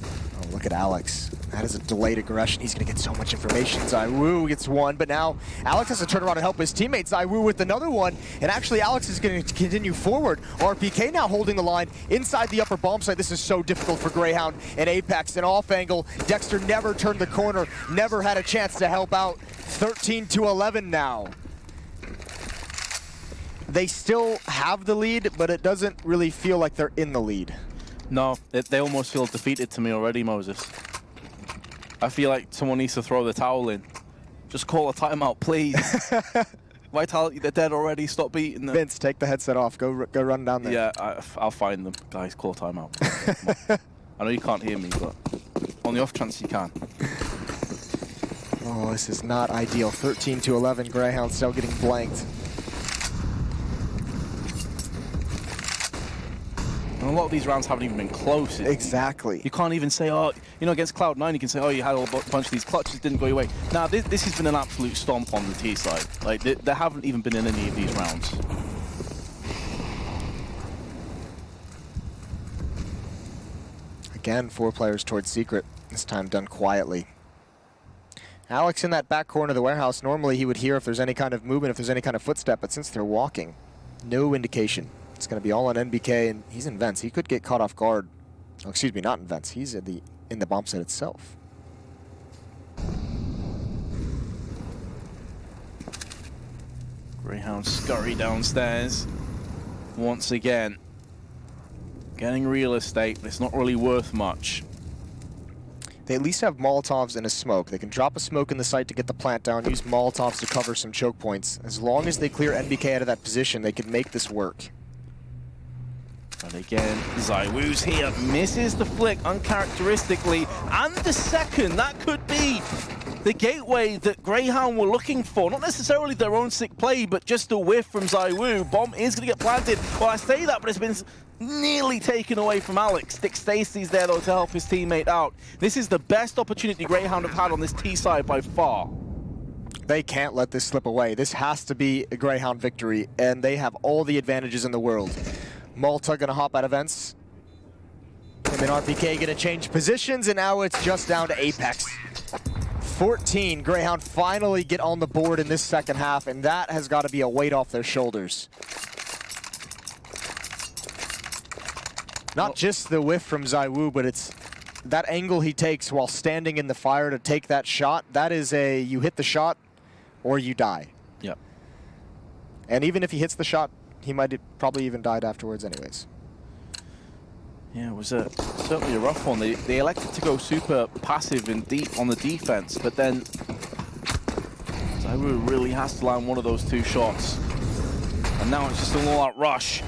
Oh, look at Alex. That is a delayed aggression. He's going to get so much information. ZywOo gets one, but now Alex has to turn around and help his teammate ZywOo with another one. And actually, Alex is going to continue forward. RPK now holding the line inside the upper bomb site. This is so difficult for Grayhound and Apex. An off angle. Dexter never turned the corner, never had a chance to help out. 13-11 now. They still have the lead, but it doesn't really feel like they're in the lead. No, they almost feel defeated to me already, Moses. I feel like someone needs to throw the towel in. Just call a timeout, please. Vitality, they're dead already. Stop beating them. Vince, take the headset off. Go run down there. Yeah, I'll find them. Guys, call a timeout. I know you can't hear me, but on the off chance you can. Oh, this is not ideal. 13-11. Grayhound still getting blanked. And a lot of these rounds haven't even been close. Exactly. You can't even say, oh, you know, against Cloud9, you can say, oh, you had a bunch of these clutches, didn't go your way. Now, this has been an absolute stomp on the T side. Like, there haven't even been in any of these rounds. Again, 4 players towards Secret. This time done quietly. Alex in that back corner of the warehouse. Normally, he would hear if there's any kind of movement, if there's any kind of footstep, but since they're walking, no indication. It's going to be all on NBK, and he's in vents. He could get caught off guard. Oh, excuse me, not in vents. He's in the bomb set itself. Grayhound scurry downstairs once again. Getting real estate, but it's not really worth much. They at least have Molotovs and a smoke. They can drop a smoke in the site to get the plant down, use Molotovs to cover some choke points. As long as they clear NBK out of that position, they can make this work. But again, ZywOo's here, misses the flick uncharacteristically, and the second, that could be the gateway that Grayhound were looking for. Not necessarily their own sick play, but just a whiff from ZywOo. Bomb is going to get planted. Well, I say that, but it's been nearly taken away from Alex. Dick Stacy's there, though, to help his teammate out. This is the best opportunity Grayhound have had on this T side by far. They can't let this slip away. This has to be a Grayhound victory, and they have all the advantages in the world. Malta gonna hop out of vents. And then RPK gonna change positions, and now it's just down to Apex. 14, Grayhound finally get on the board in this second half, and that has got to be a weight off their shoulders. Not just the whiff from ZywOo, but it's that angle he takes while standing in the fire to take that shot. That is a, you hit the shot or you die. Yep. And even if he hits the shot, he might have probably even died afterwards anyways. Yeah, it was certainly a rough one. They elected to go super passive and deep on the defense, but then ZywOo really has to land one of those 2 shots. And now it's just an all-out rush.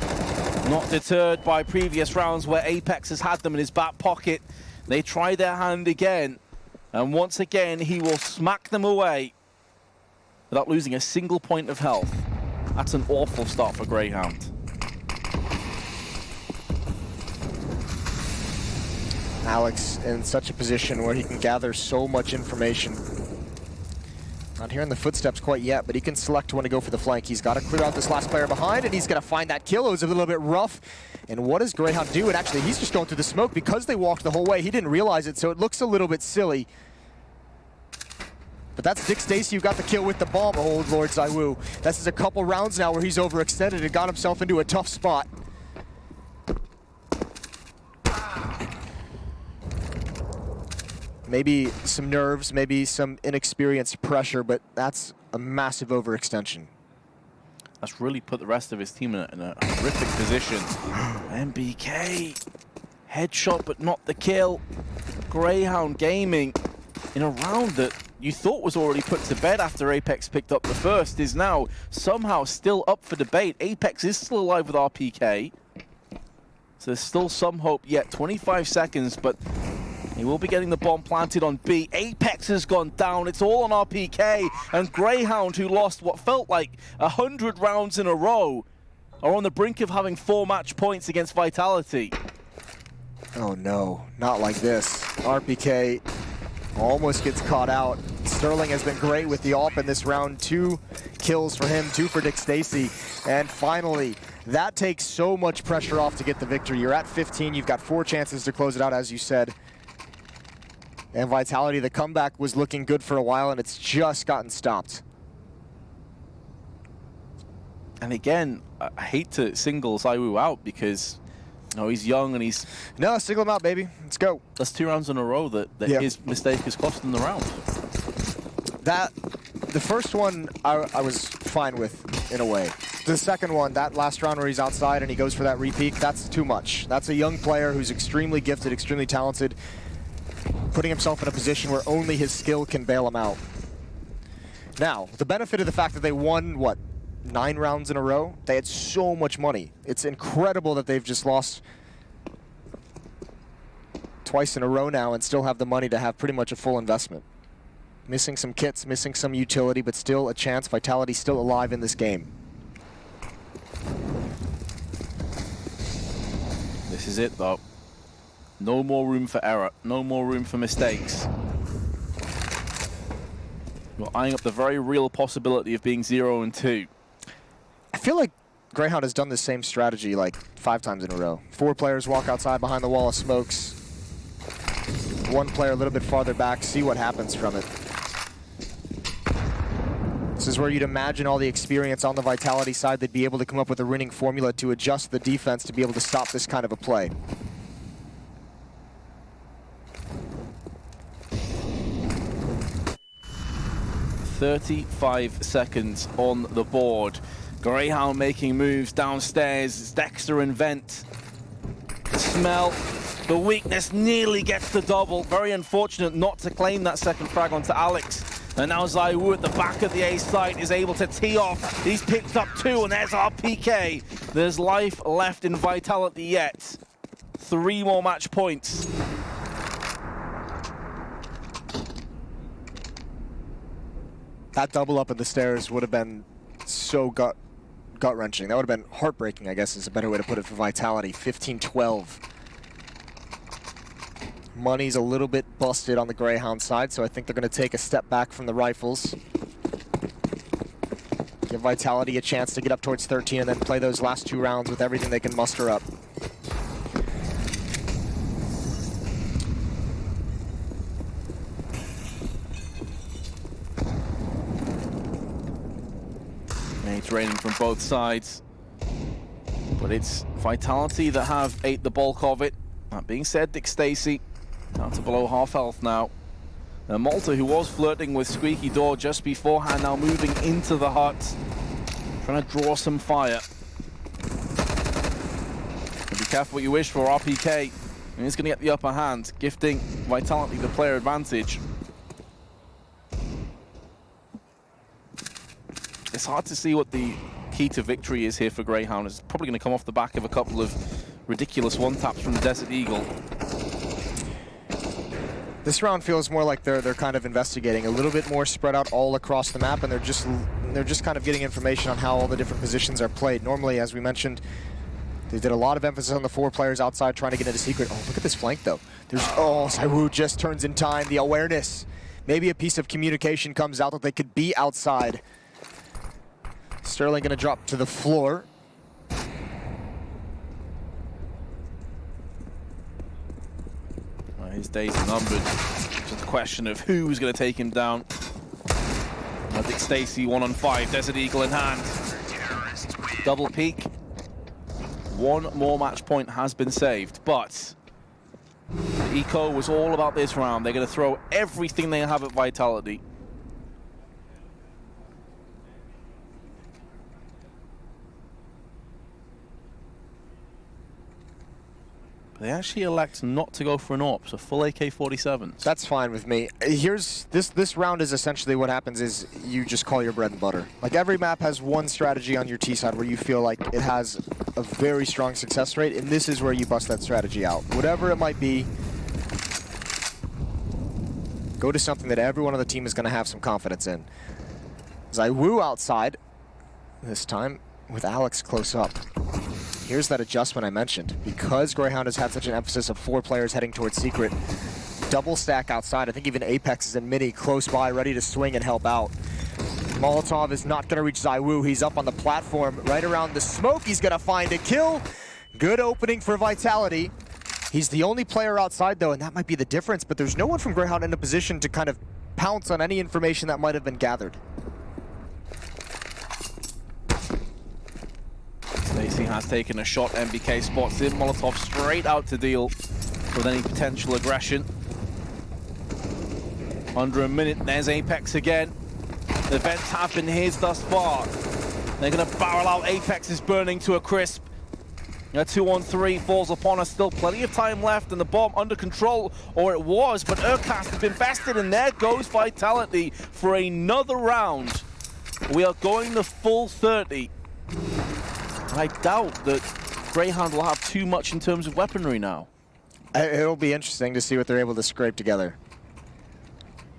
Not deterred by previous rounds where Apex has had them in his back pocket. They try their hand again, and once again he will smack them away without losing a single point of health. That's an awful start for Grayhound. Alex in such a position where he can gather so much information. Not hearing the footsteps quite yet, but he can select when to go for the flank. He's got to clear out this last player behind, and he's going to find that kill. It was a little bit rough. And what does Grayhound do? And actually, he's just going through the smoke because they walked the whole way. He didn't realize it, so it looks a little bit silly. But that's Dick Stacy who got the kill with the bomb, oh Lord ZywOo. This is a couple rounds now where he's overextended and got himself into a tough spot. Maybe some nerves, maybe some inexperienced pressure, but that's a massive overextension. That's really put the rest of his team in a horrific position. NBK, headshot but not the kill. Grayhound Gaming, in a round that you thought was already put to bed after Apex picked up the first, is now somehow still up for debate. Apex is still alive with RPK, so there's still some hope yet. 25 seconds, but he will be getting the bomb planted on B. Apex has gone down. It's all on RPK. And Grayhound, who lost what felt like 100 rounds in a row, are on the brink of having 4 match points against Vitality. Oh no, not like this. RPK almost gets caught out. Sterling has been great with the AWP in this round. 2 kills for him, 2 for Dick Stacy. And finally, that takes so much pressure off to get the victory. You're at 15, you've got 4 chances to close it out, as you said. And Vitality, the comeback was looking good for a while, and it's just gotten stopped. And again, I hate to single ZywOo out because he's young and he's... No, single him out, baby. Let's go. That's 2 rounds in a row that his mistake has cost him the round. The first one, I was fine with, in a way. The second one, that last round where he's outside and he goes for that repeat, that's too much. That's a young player who's extremely gifted, extremely talented, putting himself in a position where only his skill can bail him out. Now, the benefit of the fact that they won, what, 9 rounds in a row? They had so much money. It's incredible that they've just lost twice in a row now and still have the money to have pretty much a full investment. Missing some kits, missing some utility, but still a chance. Vitality still alive in this game. This is it, though. No more room for error. No more room for mistakes. We're eyeing up the very real possibility of being 0-2. I feel like Grayhound has done the same strategy like 5 times in a row. 4 players walk outside behind the wall of smokes. 1 player a little bit farther back, see what happens from it. This is where you'd imagine all the experience on the Vitality side, they'd be able to come up with a winning formula to adjust the defense to be able to stop this kind of a play. "35 seconds on the board. Grayhound making moves downstairs. It's Dexter and Vent. The smell, the weakness nearly gets the double. Very unfortunate not to claim that second frag onto Alex. And now ZywOo at the back of the A site is able to tee off. He's picked up 2, and there's RPK. There's life left in Vitality yet. 3 more match points. That double up at the stairs would have been so gut-wrenching. That would have been heartbreaking, I guess is a better way to put it for Vitality. 15-12. Money's a little bit busted on the Grayhound side, so I think they're going to take a step back from the rifles. Give Vitality a chance to get up towards 13 and then play those last 2 rounds with everything they can muster up. It's raining from both sides, but it's Vitality that have ate the bulk of it. That being said, Dick Stacy down to below half health now. And Malta, who was flirting with Squeaky Door just beforehand, now moving into the hut, trying to draw some fire. But be careful what you wish for. RPK, and he's going to get the upper hand, gifting Vitality the player advantage. It's hard to see what the key to victory is here for Grayhound. It's probably going to come off the back of a couple of ridiculous one-taps from the Desert Eagle. This round feels more like they're kind of investigating, a little bit more spread out all across the map, and they're just kind of getting information on how all the different positions are played. Normally, as we mentioned, they did a lot of emphasis on the 4 players outside trying to get into secret. Oh, look at this flank, though. ZywOo just turns in time. The awareness. Maybe a piece of communication comes out that they could be outside. Sterling going to drop to the floor. His days are numbered. Just a question of who's going to take him down. Dick Stacy 1-on-5, Desert Eagle in hand. Double peak. 1 more match point has been saved, but the Eco was all about this round. They're going to throw everything they have at Vitality. They actually elect not to go for an AWP, so full AK-47s. That's fine with me. Here's this round is essentially what happens is you just call your bread and butter. Like every map has one strategy on your T side where you feel like it has a very strong success rate, and this is where you bust that strategy out. Whatever it might be, go to something that everyone on the team is going to have some confidence in. ZywOo outside this time. with Alex close up. Here's that adjustment I mentioned. Because Grayhound has had such an emphasis of 4 players heading towards Secret, double stack outside. I think even Apex is in mini close by, ready to swing and help out. Molotov is not going to reach ZywOo. He's up on the platform right around the smoke. He's going to find a kill. Good opening for Vitality. He's the only player outside, though, and that might be the difference, but there's no one from Grayhound in a position to kind of pounce on any information that might have been gathered. Stacy has taken a shot. MBK spots in. Molotov straight out to deal with any potential aggression. Under a minute, there's Apex again. The vents have been his thus far. They're going to barrel out. Apex is burning to a crisp. A 2-on-3 falls upon us. Still plenty of time left, and the bomb under control, or it was, but Urcast has been bested, and there goes Vitality for another round. We are going the full 30. I doubt that Grayhound will have too much in terms of weaponry now. It'll be interesting to see what they're able to scrape together.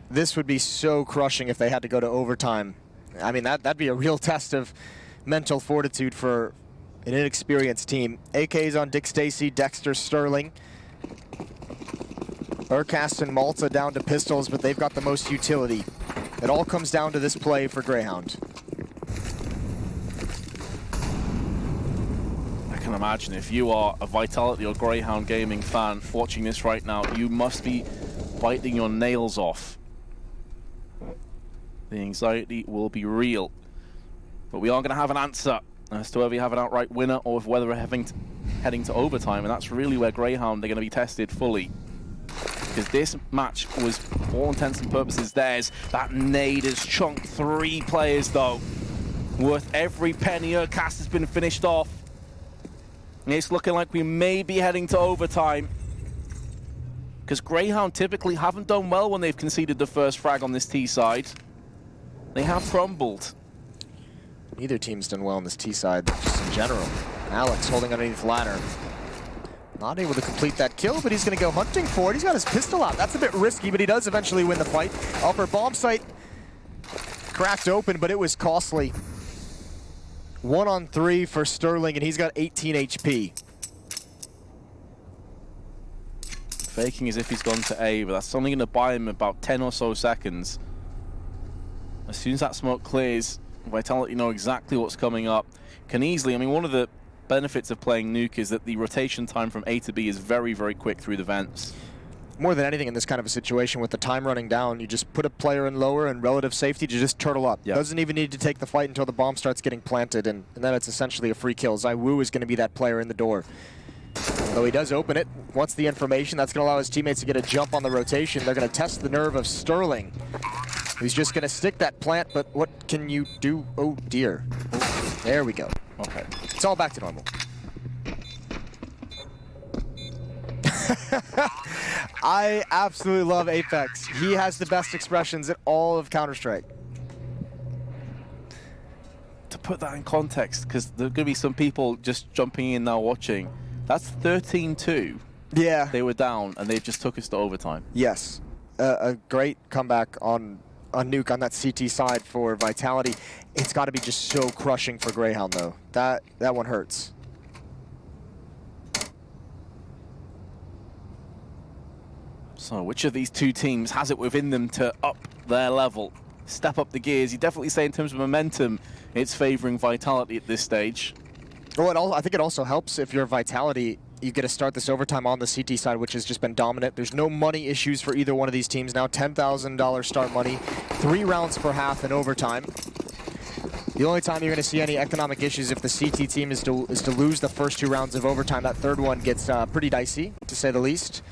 This would be so crushing if they had to go to overtime. I mean, that'd be a real test of mental fortitude for an inexperienced team. AK's on Dick Stacy, Dexter Sterling. Urcast and Malta down to pistols, but they've got the most utility. It all comes down to this play for Grayhound. I can imagine if you are a Vitality or Grayhound Gaming fan watching this right now, you must be biting your nails off. The anxiety will be real. But we are going to have an answer as to whether you have an outright winner or if whether we're heading to overtime, and that's really where Grayhound are going to be tested fully. Because this match was, for all intents and purposes, theirs. That nade has chunked 3 players, though. Worth every penny. Urcast has been finished off. And it's looking like we may be heading to overtime. Because Grayhound typically haven't done well when they've conceded the first frag on this T side. They have crumbled. Neither team's done well on this T side, just in general. Alex holding underneath ladder. Not able to complete that kill, but he's going to go hunting for it. He's got his pistol out. That's a bit risky, but he does eventually win the fight. Upper bomb site cracked open, but it was costly. 1-on-3 for Sterling, and he's got 18 HP. Faking as if he's gone to A, but that's only going to buy him about 10 or so seconds. As soon as that smoke clears, Vitality know exactly what's coming up. Can easily, I mean, one of the benefits of playing Nuke is that the rotation time from A to B is very, very quick through the vents. More than anything in this kind of a situation with the time running down, you just put a player in lower and relative safety to just turtle up. Yep. Doesn't even need to take the fight until the bomb starts getting planted, and then it's essentially a free kill. ZywOo is going to be that player in the door. Though he does open it, wants the information, that's going to allow his teammates to get a jump on the rotation. They're going to test the nerve of Sterling. He's just going to stick that plant, but what can you do? Oh dear. There we go. Okay. It's all back to normal. I absolutely love Apex. He has the best expressions in all of Counter-Strike. To put that in context, because there are going to be some people just jumping in now watching, that's 13-2. Yeah. They were down, and they just took us to overtime. Yes. A great comeback on Nuke on that CT side for Vitality. It's got to be just so crushing for Grayhound, though. That one hurts. So which of these two teams has it within them to up their level, step up the gears? You definitely say in terms of momentum, it's favoring Vitality at this stage. Well, I think it also helps if you're Vitality. You get to start this overtime on the CT side, which has just been dominant. There's no money issues for either one of these teams now. $10,000 start money, 3 rounds per half in overtime. The only time you're going to see any economic issues if the CT team is to lose the first 2 rounds of overtime. That third one gets pretty dicey, to say the least.